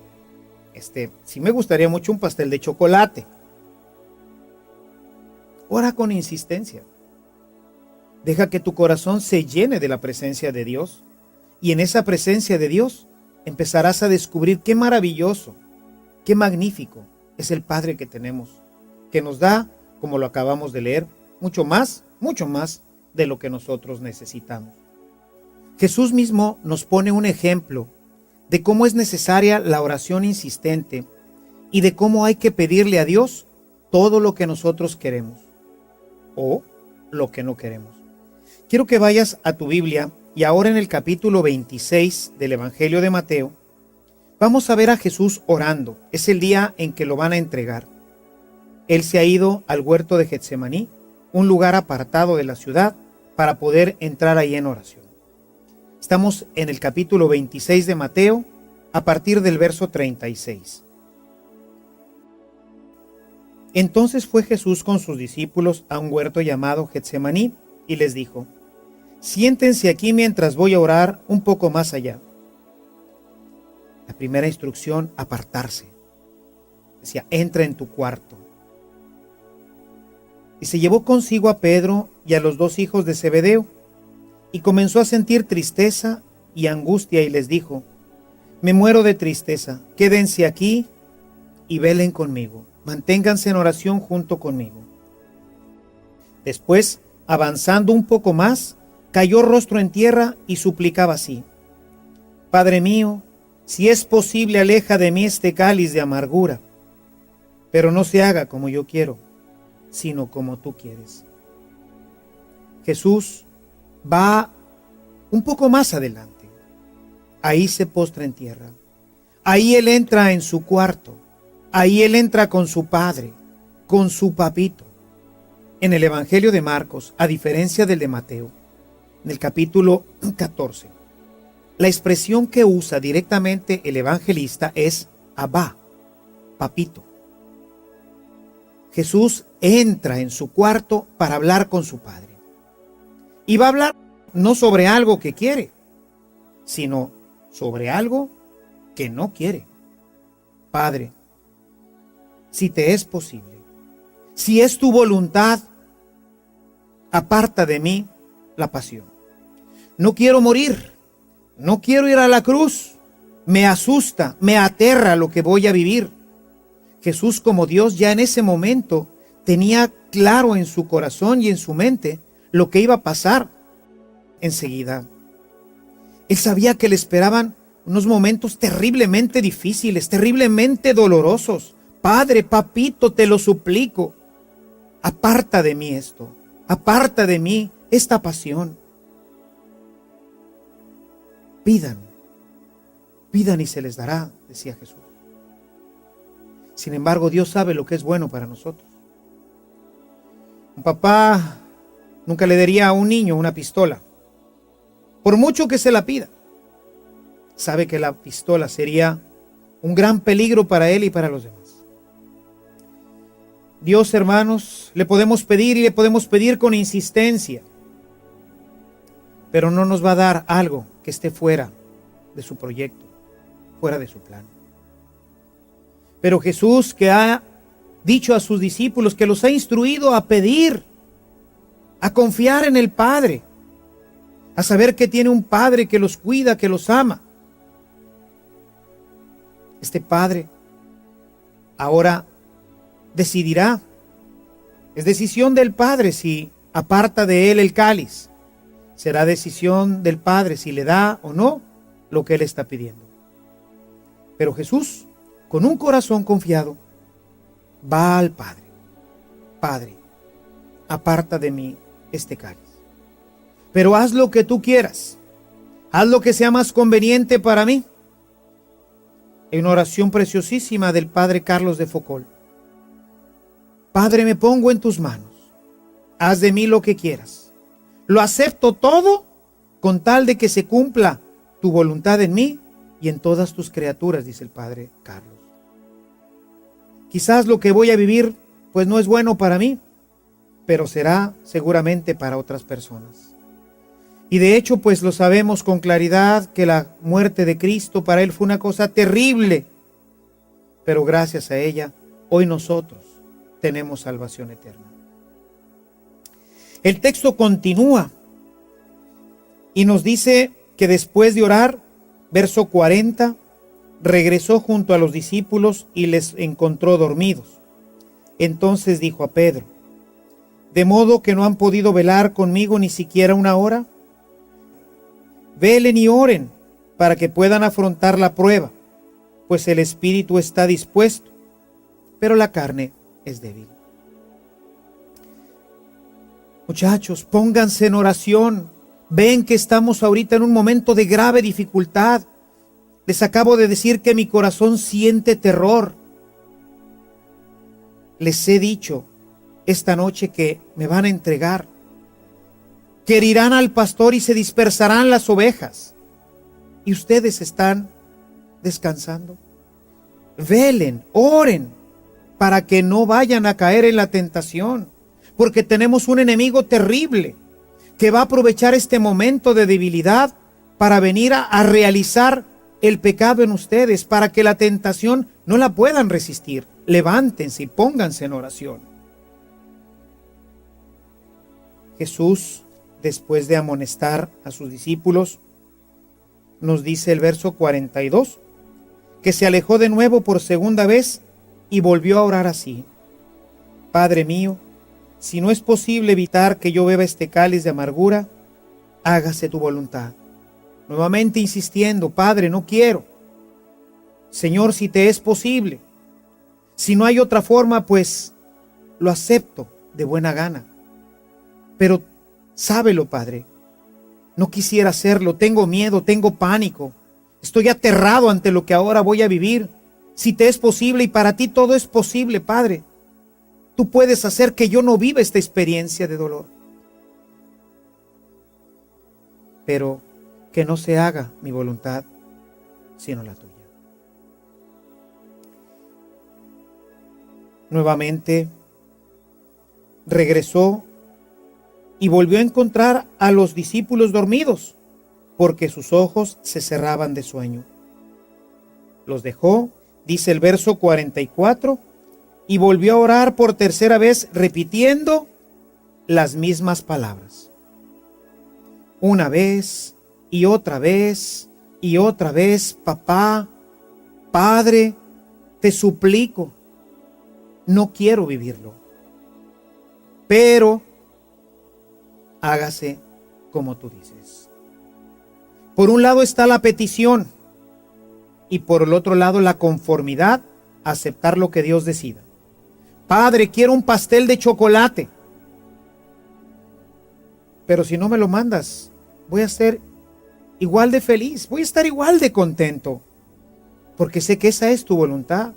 sí me gustaría mucho un pastel de chocolate. Ora con insistencia. Deja que tu corazón se llene de la presencia de Dios. Y en esa presencia de Dios empezarás a descubrir qué maravilloso, qué magnífico es el Padre que tenemos, que nos da, como lo acabamos de leer, mucho más de lo que nosotros necesitamos. Jesús mismo nos pone un ejemplo de cómo es necesaria la oración insistente y de cómo hay que pedirle a Dios todo lo que nosotros queremos o lo que no queremos. Quiero que vayas a tu Biblia y ahora en el capítulo 26 del Evangelio de Mateo vamos a ver a Jesús orando. Es el día en que lo van a entregar. Él se ha ido al huerto de Getsemaní, un lugar apartado de la ciudad, para poder entrar ahí en oración. Estamos en el capítulo 26 de Mateo, a partir del verso 36. Entonces fue Jesús con sus discípulos a un huerto llamado Getsemaní y les dijo: siéntense aquí mientras voy a orar un poco más allá. La primera instrucción, apartarse. Decía, entra en tu cuarto. Y se llevó consigo a Pedro y a los dos hijos de Zebedeo, y comenzó a sentir tristeza y angustia, y les dijo: me muero de tristeza, quédense aquí y velen conmigo, manténganse en oración junto conmigo. Después, avanzando un poco más, cayó rostro en tierra y suplicaba así: Padre mío, si es posible, aleja de mí este cáliz de amargura, pero no se haga como yo quiero, sino como tú quieres. Jesús va un poco más adelante. Ahí se postra en tierra. Ahí Él entra en su cuarto. Ahí Él entra con su Padre, con su papito. En el Evangelio de Marcos, a diferencia del de Mateo, en el capítulo 14, la expresión que usa directamente el evangelista es Abba, papito. Jesús entra en su cuarto para hablar con su Padre. Y va a hablar no sobre algo que quiere, sino sobre algo que no quiere. Padre, si te es posible, si es tu voluntad, aparta de mí la pasión. No quiero morir, no quiero ir a la cruz, me asusta, me aterra lo que voy a vivir. Jesús, como Dios, ya en ese momento tenía claro en su corazón y en su mente lo que iba a pasar enseguida. Él sabía que le esperaban unos momentos terriblemente difíciles, terriblemente dolorosos. Padre, papito, te lo suplico, aparta de mí esto, aparta de mí esta pasión. Pidan y se les dará, decía Jesús. Sin embargo, Dios sabe lo que es bueno para nosotros. Un papá nunca le daría a un niño una pistola, por mucho que se la pida. Sabe que la pistola sería un gran peligro para él y para los demás. Dios, hermanos, le podemos pedir y le podemos pedir con insistencia, pero no nos va a dar algo que esté fuera de su proyecto, fuera de su plan. Pero Jesús, que ha dicho a sus discípulos, que los ha instruido a pedir, a confiar en el Padre, a saber que tiene un Padre que los cuida, que los ama. Este Padre ahora decidirá, es decisión del Padre si aparta de él el cáliz. Será decisión del Padre si le da o no lo que él está pidiendo. Pero Jesús, con un corazón confiado, va al Padre. Padre, aparta de mí este cáliz, pero haz lo que tú quieras, haz lo que sea más conveniente para mí. Hay una oración preciosísima del Padre Carlos de Foucault. Padre, me pongo en tus manos, haz de mí lo que quieras, lo acepto todo con tal de que se cumpla tu voluntad en mí y en todas tus criaturas, dice el Padre Carlos. Quizás lo que voy a vivir pues no es bueno para mí, pero será seguramente para otras personas. Y de hecho, pues lo sabemos con claridad que la muerte de Cristo para él fue una cosa terrible. Pero gracias a ella, hoy nosotros tenemos salvación eterna. El texto continúa y nos dice que después de orar, verso 40, regresó junto a los discípulos y les encontró dormidos. Entonces dijo a Pedro: ¿de modo que no han podido velar conmigo ni siquiera una hora? Velen y oren para que puedan afrontar la prueba, pues el espíritu está dispuesto, pero la carne es débil. Muchachos, pónganse en oración. Ven que estamos ahorita en un momento de grave dificultad. Les acabo de decir que mi corazón siente terror. Les he dicho esta noche que me van a entregar, que herirán al pastor y se dispersarán las ovejas. Y ustedes están descansando. Velen, oren, para que no vayan a caer en la tentación, porque tenemos un enemigo terrible que va a aprovechar este momento de debilidad para venir a realizar el pecado en ustedes, para que la tentación no la puedan resistir. Levántense y pónganse en oración. Jesús, después de amonestar a sus discípulos, nos dice el verso 42, que se alejó de nuevo por segunda vez y volvió a orar así: Padre mío, si no es posible evitar que yo beba este cáliz de amargura, hágase tu voluntad. Nuevamente insistiendo: Padre, no quiero. Señor, si te es posible. Si no hay otra forma, pues lo acepto de buena gana. Pero sábelo, Padre, no quisiera hacerlo, tengo miedo, tengo pánico, estoy aterrado ante lo que ahora voy a vivir. Si te es posible, y para ti todo es posible, Padre, tú puedes hacer que yo no viva esta experiencia de dolor. Pero que no se haga mi voluntad, sino la tuya. Nuevamente regresó y volvió a encontrar a los discípulos dormidos, porque sus ojos se cerraban de sueño. Los dejó, dice el verso 44, y volvió a orar por tercera vez, repitiendo las mismas palabras. Una vez y otra vez y otra vez: Papá, Padre, te suplico, no quiero vivirlo, pero hágase como tú dices. Por un lado está la petición y por el otro lado la conformidad a aceptar lo que Dios decida. Padre, quiero un pastel de chocolate, pero si no me lo mandas, voy a ser igual de feliz, voy a estar igual de contento, porque sé que esa es tu voluntad,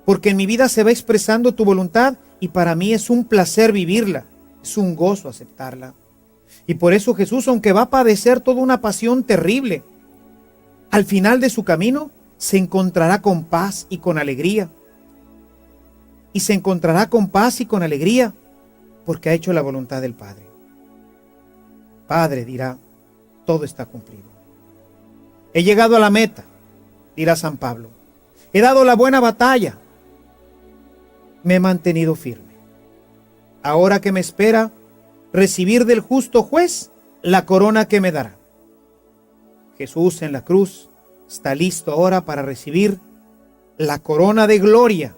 porque en mi vida se va expresando tu voluntad y para mí es un placer vivirla, es un gozo aceptarla. Y por eso Jesús, aunque va a padecer toda una pasión terrible, al final de su camino se encontrará con paz y con alegría. Y se encontrará con paz y con alegría porque ha hecho la voluntad del Padre. Padre, dirá, todo está cumplido. He llegado a la meta, dirá San Pablo. He dado la buena batalla. Me he mantenido firme. Ahora que me espera recibir del justo juez la corona que me dará. Jesús en la cruz está listo ahora para recibir la corona de gloria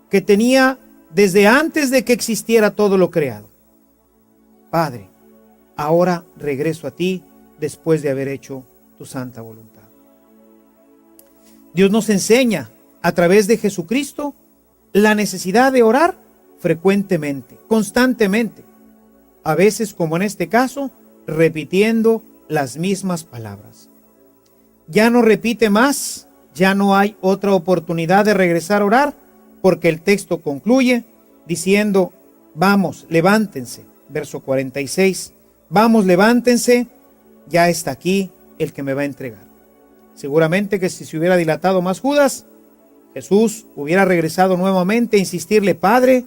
que tenía desde antes de que existiera todo lo creado. Padre, ahora regreso a ti después de haber hecho tu santa voluntad. Dios nos enseña a través de Jesucristo la necesidad de orar frecuentemente, constantemente, a veces, como en este caso, repitiendo las mismas palabras. Ya no repite más, ya no hay otra oportunidad de regresar a orar, porque el texto concluye diciendo: vamos, levántense, verso 46, vamos, levántense, ya está aquí el que me va a entregar. Seguramente que si se hubiera dilatado más Judas, Jesús hubiera regresado nuevamente a insistirle: Padre,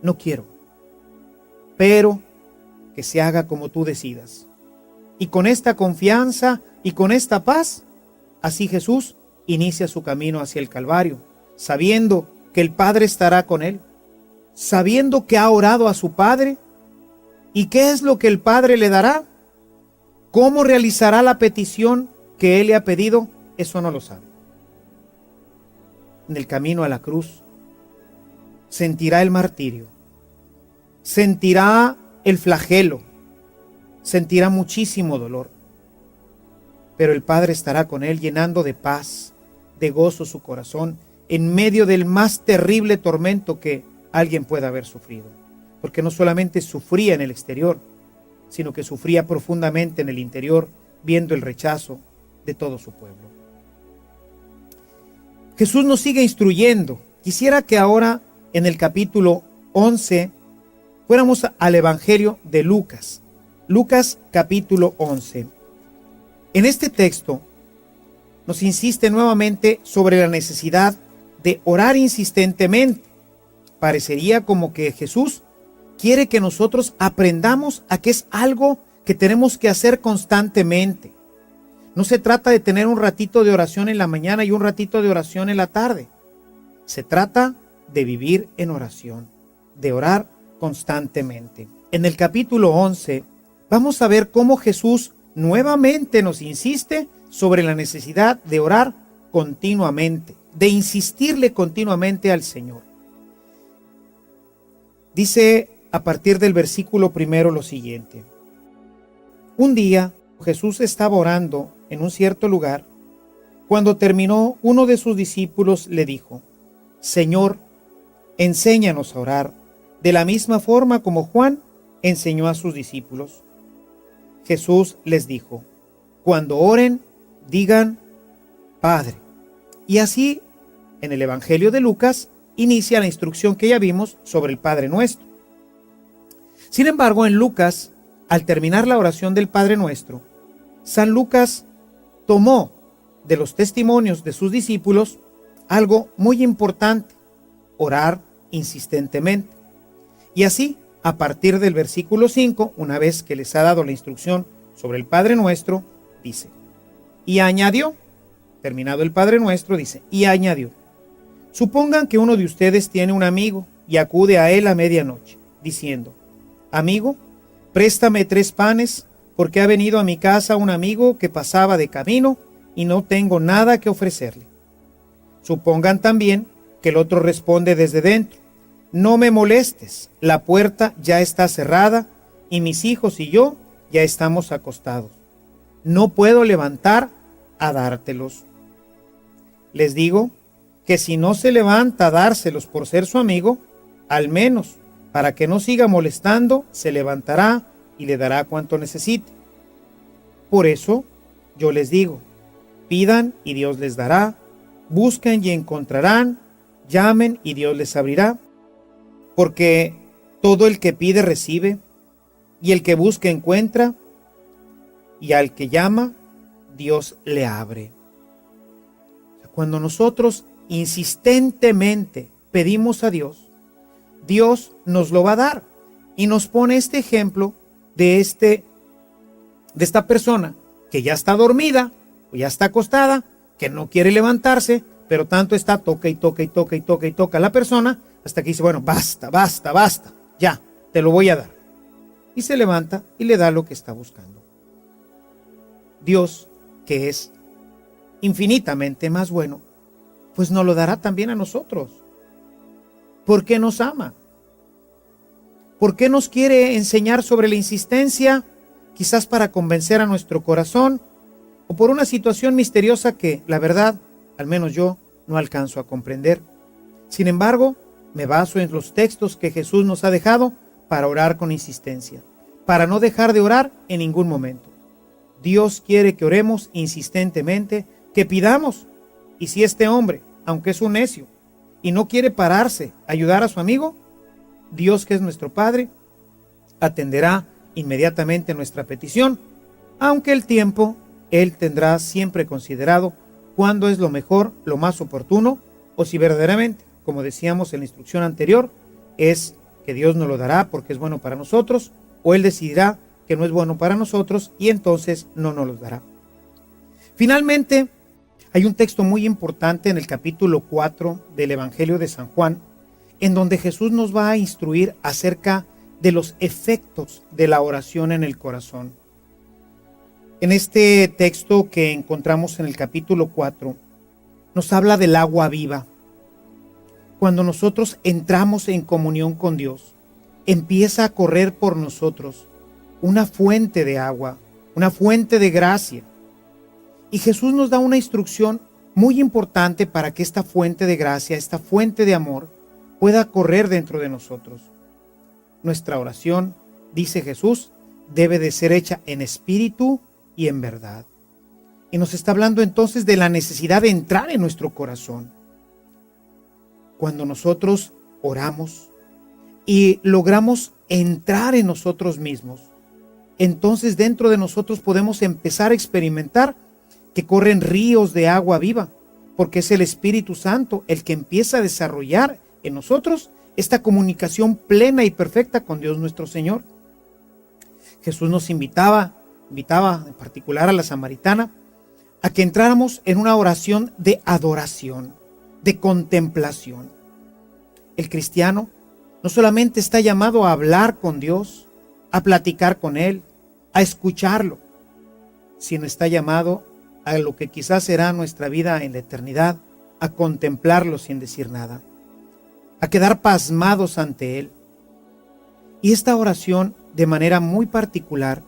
no quiero, pero que se haga como tú decidas. Y con esta confianza y con esta paz, así Jesús inicia su camino hacia el Calvario, sabiendo que el Padre estará con él, sabiendo que ha orado a su Padre. ¿Y qué es lo que el Padre le dará? ¿Cómo realizará la petición que él le ha pedido? Eso no lo sabe. En el camino a la cruz, sentirá el martirio, sentirá el flagelo, sentirá muchísimo dolor. Pero el Padre estará con él, llenando de paz, de gozo su corazón, en medio del más terrible tormento que alguien pueda haber sufrido. Porque no solamente sufría en el exterior, sino que sufría profundamente en el interior, viendo el rechazo de todo su pueblo. Jesús nos sigue instruyendo. Quisiera que ahora, en el capítulo 11, fuéramos al Evangelio de Lucas. Lucas capítulo 11. En este texto nos insiste nuevamente sobre la necesidad de orar insistentemente. Parecería como que Jesús quiere que nosotros aprendamos a que es algo que tenemos que hacer constantemente. No se trata de tener un ratito de oración en la mañana y un ratito de oración en la tarde. Se trata de vivir en oración, de orar constantemente. En el capítulo 11 vamos a ver cómo Jesús nuevamente nos insiste sobre la necesidad de orar continuamente, de insistirle continuamente al Señor. Dice a partir del versículo 1 lo siguiente: un día Jesús estaba orando en un cierto lugar. Cuando terminó, uno de sus discípulos le dijo: Señor, enséñanos a orar, de la misma forma como Juan enseñó a sus discípulos. Jesús les dijo: cuando oren, digan Padre. Y así, en el Evangelio de Lucas, inicia la instrucción que ya vimos sobre el Padre Nuestro. Sin embargo, en Lucas, al terminar la oración del Padre Nuestro, San Lucas tomó de los testimonios de sus discípulos algo muy importante: orar insistentemente. Y así, a partir del versículo 5, una vez que les ha dado la instrucción sobre el Padre Nuestro, dice, y añadió, terminado el Padre Nuestro, dice, y añadió: supongan que uno de ustedes tiene un amigo y acude a él a medianoche, diciendo, amigo, préstame 3 panes, porque ha venido a mi casa un amigo que pasaba de camino y no tengo nada que ofrecerle. Supongan también que el otro responde desde dentro, no me molestes, la puerta ya está cerrada y mis hijos y yo ya estamos acostados. No puedo levantar a dártelos. Les digo que si no se levanta a dárselos por ser su amigo, al menos para que no siga molestando, se levantará y le dará cuanto necesite. Por eso yo les digo, pidan y Dios les dará, busquen y encontrarán, llamen y Dios les abrirá, porque todo el que pide recibe, y el que busca encuentra, y al que llama, Dios le abre. Cuando nosotros insistentemente pedimos a Dios, Dios nos lo va a dar, y nos pone este ejemplo de esta persona que ya está dormida o ya está acostada, que no quiere levantarse, pero tanto está toca y toca y toca y toca y toca a la persona hasta que dice, bueno, basta, ya, te lo voy a dar. Y se levanta y le da lo que está buscando. Dios, que es infinitamente más bueno, pues nos lo dará también a nosotros. ¿Por qué nos ama? ¿Por qué nos quiere enseñar sobre la insistencia? Quizás para convencer a nuestro corazón, o por una situación misteriosa que, la verdad, al menos yo, no alcanzo a comprender. Sin embargo, me baso en los textos que Jesús nos ha dejado para orar con insistencia, para no dejar de orar en ningún momento. Dios quiere que oremos insistentemente, que pidamos. Y si este hombre, aunque es un necio, y no quiere pararse a ayudar a su amigo, Dios, que es nuestro Padre, atenderá inmediatamente nuestra petición, aunque el tiempo Él tendrá siempre considerado cuándo es lo mejor, lo más oportuno, o si verdaderamente, como decíamos en la instrucción anterior, es que Dios nos lo dará porque es bueno para nosotros, o Él decidirá que no es bueno para nosotros y entonces no nos los dará. Finalmente, hay un texto muy importante en el capítulo 4 del Evangelio de San Juan, en donde Jesús nos va a instruir acerca de los efectos de la oración en el corazón. En este texto que encontramos en el capítulo 4, nos habla del agua viva. Cuando nosotros entramos en comunión con Dios, empieza a correr por nosotros una fuente de agua, una fuente de gracia. Y Jesús nos da una instrucción muy importante para que esta fuente de gracia, esta fuente de amor, pueda correr dentro de nosotros. Nuestra oración, dice Jesús, debe de ser hecha en espíritu y en verdad. Y nos está hablando entonces de la necesidad de entrar en nuestro corazón. Cuando nosotros oramos y logramos entrar en nosotros mismos, entonces dentro de nosotros podemos empezar a experimentar que corren ríos de agua viva, porque es el Espíritu Santo el que empieza a desarrollar en nosotros esta comunicación plena y perfecta con Dios nuestro Señor. Jesús nos invitaba en particular a la samaritana, a que entráramos en una oración de adoración, de contemplación. El cristiano no solamente está llamado a hablar con Dios, a platicar con Él, a escucharlo, sino está llamado a lo que quizás será nuestra vida en la eternidad, a contemplarlo sin decir nada, a quedar pasmados ante Él. Y esta oración, de manera muy particular,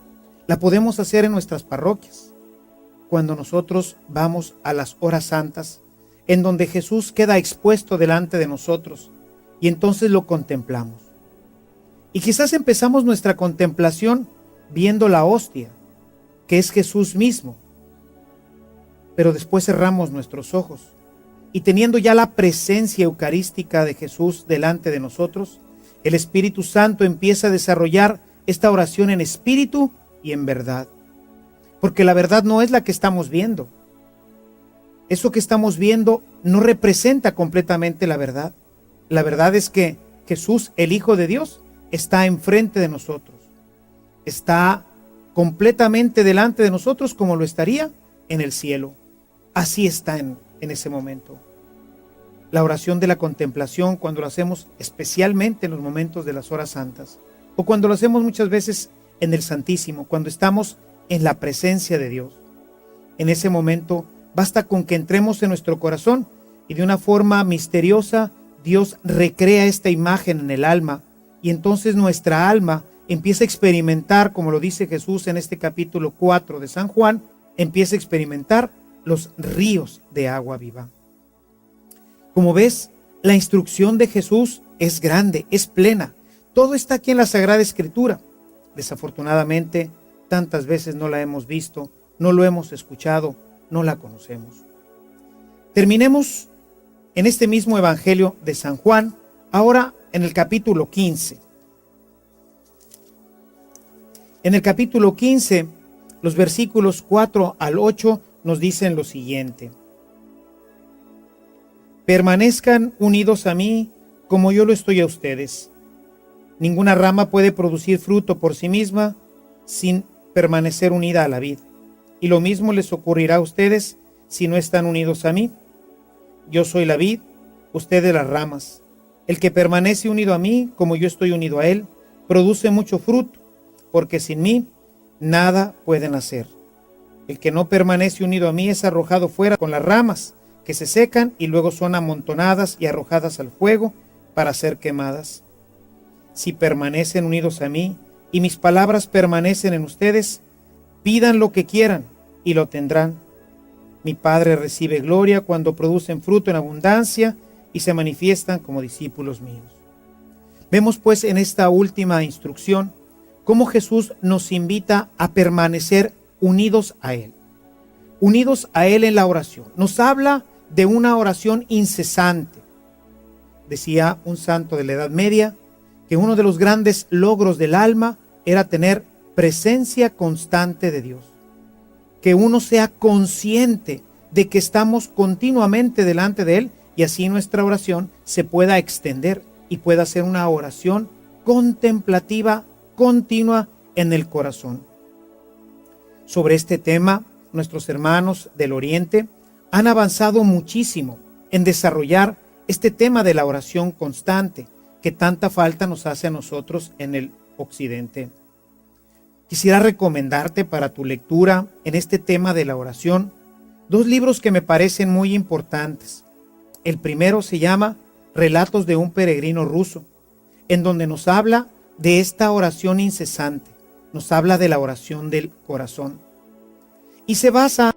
la podemos hacer en nuestras parroquias, cuando nosotros vamos a las horas santas, en donde Jesús queda expuesto delante de nosotros, y entonces lo contemplamos. Y quizás empezamos nuestra contemplación viendo la hostia, que es Jesús mismo, pero después cerramos nuestros ojos, y teniendo ya la presencia eucarística de Jesús delante de nosotros, el Espíritu Santo empieza a desarrollar esta oración en espíritu y en verdad. Porque la verdad no es la que estamos viendo. Eso que estamos viendo no representa completamente la verdad. La verdad es que Jesús, el Hijo de Dios, está enfrente de nosotros. Está completamente delante de nosotros como lo estaría en el cielo. Así está en ese momento. La oración de la contemplación, cuando lo hacemos especialmente en los momentos de las horas santas, o cuando lo hacemos muchas veces en el Santísimo, cuando estamos en la presencia de Dios. En ese momento basta con que entremos en nuestro corazón y de una forma misteriosa Dios recrea esta imagen en el alma, y entonces nuestra alma empieza a experimentar, como lo dice Jesús en este capítulo 4 de San Juan, empieza a experimentar los ríos de agua viva. Como ves, la instrucción de Jesús es grande, es plena. Todo está aquí en la Sagrada Escritura. Desafortunadamente, tantas veces no la hemos visto, no lo hemos escuchado, no la conocemos. Terminemos en este mismo Evangelio de San Juan, ahora en el capítulo 15. En el capítulo 15, los versículos 4 al 8 nos dicen lo siguiente: permanezcan unidos a mí como yo lo estoy a ustedes. Ninguna rama puede producir fruto por sí misma sin permanecer unida a la vid. Y lo mismo les ocurrirá a ustedes si no están unidos a mí. Yo soy la vid, ustedes las ramas. El que permanece unido a mí, como yo estoy unido a él, produce mucho fruto, porque sin mí nada pueden hacer. El que no permanece unido a mí es arrojado fuera con las ramas, que se secan y luego son amontonadas y arrojadas al fuego para ser quemadas. Si permanecen unidos a mí y mis palabras permanecen en ustedes, pidan lo que quieran y lo tendrán. Mi Padre recibe gloria cuando producen fruto en abundancia y se manifiestan como discípulos míos. Vemos pues en esta última instrucción cómo Jesús nos invita a permanecer unidos a Él. Unidos a Él en la oración. Nos habla de una oración incesante. Decía un santo de la Edad Media que uno de los grandes logros del alma era tener presencia constante de Dios. Que uno sea consciente de que estamos continuamente delante de Él y así nuestra oración se pueda extender y pueda ser una oración contemplativa continua en el corazón. Sobre este tema, nuestros hermanos del Oriente han avanzado muchísimo en desarrollar este tema de la oración constante que tanta falta nos hace a nosotros en el Occidente. Quisiera recomendarte para tu lectura en este tema de la oración 2 libros que me parecen muy importantes. El primero se llama Relatos de un peregrino ruso, en donde nos habla de esta oración incesante, nos habla de la oración del corazón. Y se basa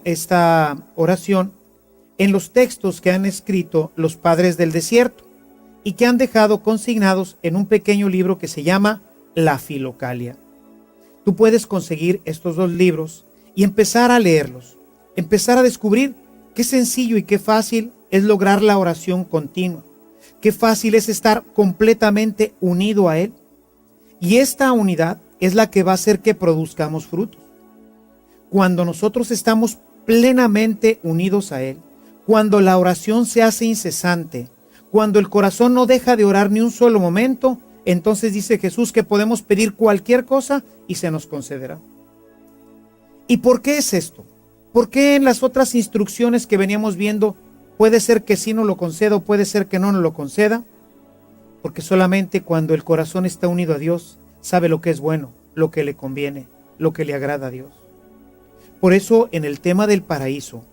esta oración en los textos que han escrito los padres del desierto y que han dejado consignados en un pequeño libro que se llama La Filocalia. Tú puedes conseguir estos 2 libros y empezar a leerlos, empezar a descubrir qué sencillo y qué fácil es lograr la oración continua, qué fácil es estar completamente unido a Él. Y esta unidad es la que va a hacer que produzcamos frutos. Cuando nosotros estamos plenamente unidos a Él, cuando la oración se hace incesante, cuando el corazón no deja de orar ni un solo momento, entonces dice Jesús que podemos pedir cualquier cosa y se nos concederá. ¿Y por qué es esto? ¿Por qué en las otras instrucciones que veníamos viendo puede ser que sí nos lo conceda o puede ser que no nos lo conceda? Porque solamente cuando el corazón está unido a Dios, sabe lo que es bueno, lo que le conviene, lo que le agrada a Dios. Por eso en el tema del paraíso,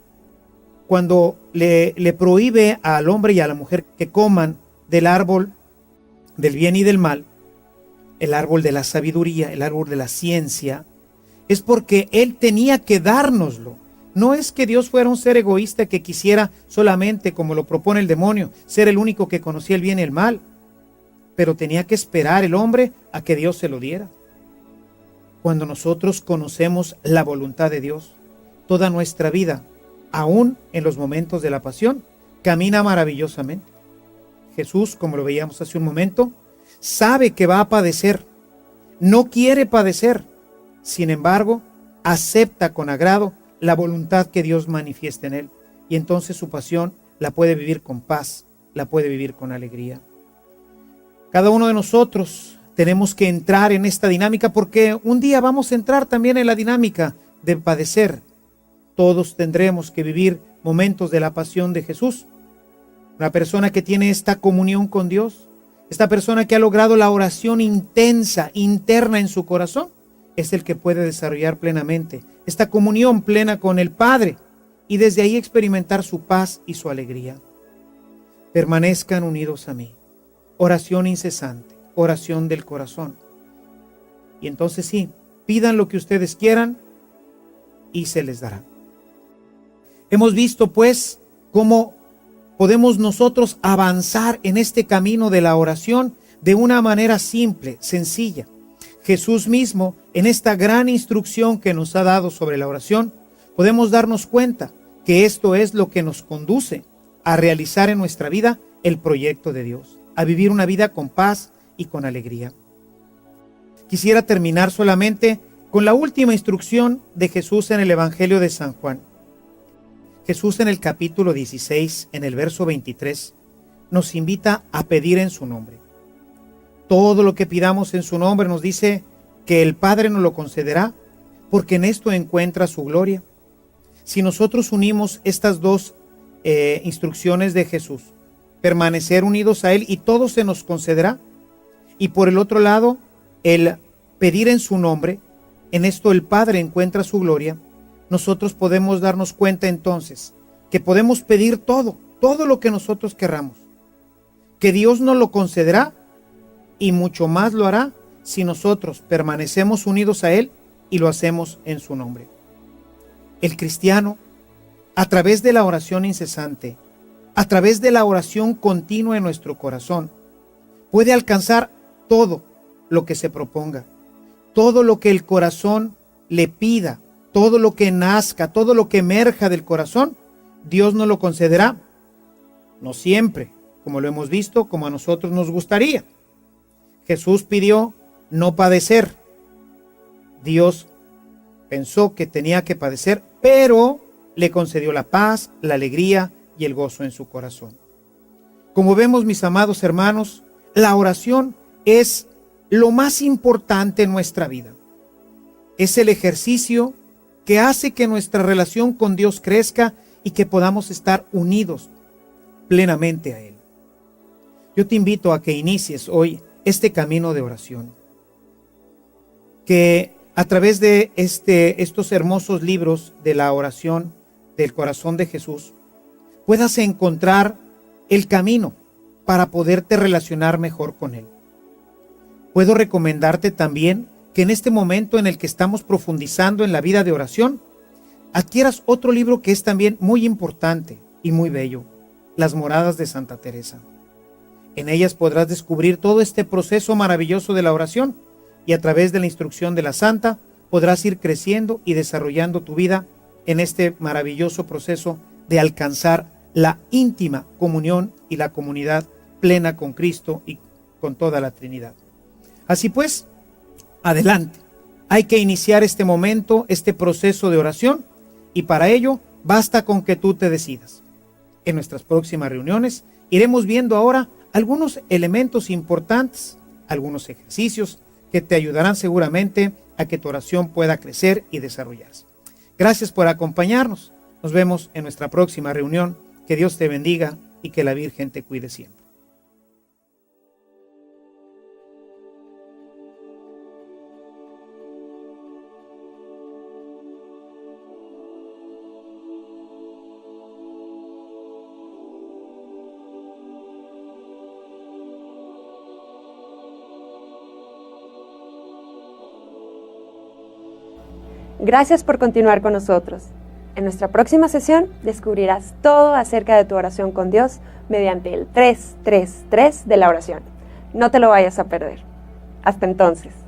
cuando le prohíbe al hombre y a la mujer que coman del árbol del bien y del mal, el árbol de la sabiduría, el árbol de la ciencia, es porque Él tenía que dárnoslo. No es que Dios fuera un ser egoísta que quisiera solamente, como lo propone el demonio, ser el único que conocía el bien y el mal, pero tenía que esperar el hombre a que Dios se lo diera. Cuando nosotros conocemos la voluntad de Dios, toda nuestra vida, aún en los momentos de la pasión, camina maravillosamente. Jesús, como lo veíamos hace un momento, sabe que va a padecer, no quiere padecer, sin embargo, acepta con agrado la voluntad que Dios manifiesta en él, y entonces su pasión la puede vivir con paz, la puede vivir con alegría. Cada uno de nosotros tenemos que entrar en esta dinámica porque un día vamos a entrar también en la dinámica de padecer. Todos tendremos que vivir momentos de la pasión de Jesús. Una persona que tiene esta comunión con Dios, esta persona que ha logrado la oración intensa, interna en su corazón, es el que puede desarrollar plenamente esta comunión plena con el Padre y desde ahí experimentar su paz y su alegría. Permanezcan unidos a mí. Oración incesante, oración del corazón. Y entonces sí, pidan lo que ustedes quieran y se les dará. Hemos visto pues cómo podemos nosotros avanzar en este camino de la oración de una manera simple, sencilla. Jesús mismo, en esta gran instrucción que nos ha dado sobre la oración, podemos darnos cuenta que esto es lo que nos conduce a realizar en nuestra vida el proyecto de Dios, a vivir una vida con paz y con alegría. Quisiera terminar solamente con la última instrucción de Jesús en el Evangelio de San Juan. Jesús en el capítulo 16, en el verso 23, nos invita a pedir en su nombre. Todo lo que pidamos en su nombre nos dice que el Padre nos lo concederá, porque en esto encuentra su gloria. Si nosotros unimos estas 2 instrucciones de Jesús, permanecer unidos a Él y todo se nos concederá, y por el otro lado, el pedir en su nombre, en esto el Padre encuentra su gloria, nosotros podemos darnos cuenta entonces que podemos pedir todo lo que nosotros querramos, que Dios nos lo concederá y mucho más lo hará si nosotros permanecemos unidos a Él y lo hacemos en su nombre. El cristiano, a través de la oración incesante, a través de la oración continua en nuestro corazón, puede alcanzar todo lo que se proponga, todo lo que el corazón le pida, todo lo que nazca, todo lo que emerja del corazón, Dios nos lo concederá. No siempre, como lo hemos visto, como a nosotros nos gustaría. Jesús pidió no padecer. Dios pensó que tenía que padecer, pero le concedió la paz, la alegría y el gozo en su corazón. Como vemos, mis amados hermanos, la oración es lo más importante en nuestra vida. Es el ejercicio que hace que nuestra relación con Dios crezca y que podamos estar unidos plenamente a Él. Yo te invito a que inicies hoy este camino de oración. Que a través de estos hermosos libros de la oración del corazón de Jesús, puedas encontrar el camino para poderte relacionar mejor con Él. Puedo recomendarte también que en este momento en el que estamos profundizando en la vida de oración, adquieras otro libro que es también muy importante y muy bello, Las Moradas de Santa Teresa. En ellas podrás descubrir todo este proceso maravilloso de la oración y a través de la instrucción de la Santa podrás ir creciendo y desarrollando tu vida en este maravilloso proceso de alcanzar la íntima comunión y la comunidad plena con Cristo y con toda la Trinidad. Así pues, adelante. Hay que iniciar este momento, este proceso de oración, y para ello basta con que tú te decidas. En nuestras próximas reuniones iremos viendo ahora algunos elementos importantes, algunos ejercicios que te ayudarán seguramente a que tu oración pueda crecer y desarrollarse. Gracias por acompañarnos. Nos vemos en nuestra próxima reunión. Que Dios te bendiga y que la Virgen te cuide siempre. Gracias por continuar con nosotros. En nuestra próxima sesión descubrirás todo acerca de tu oración con Dios mediante el 333 de la oración. No te lo vayas a perder. Hasta entonces.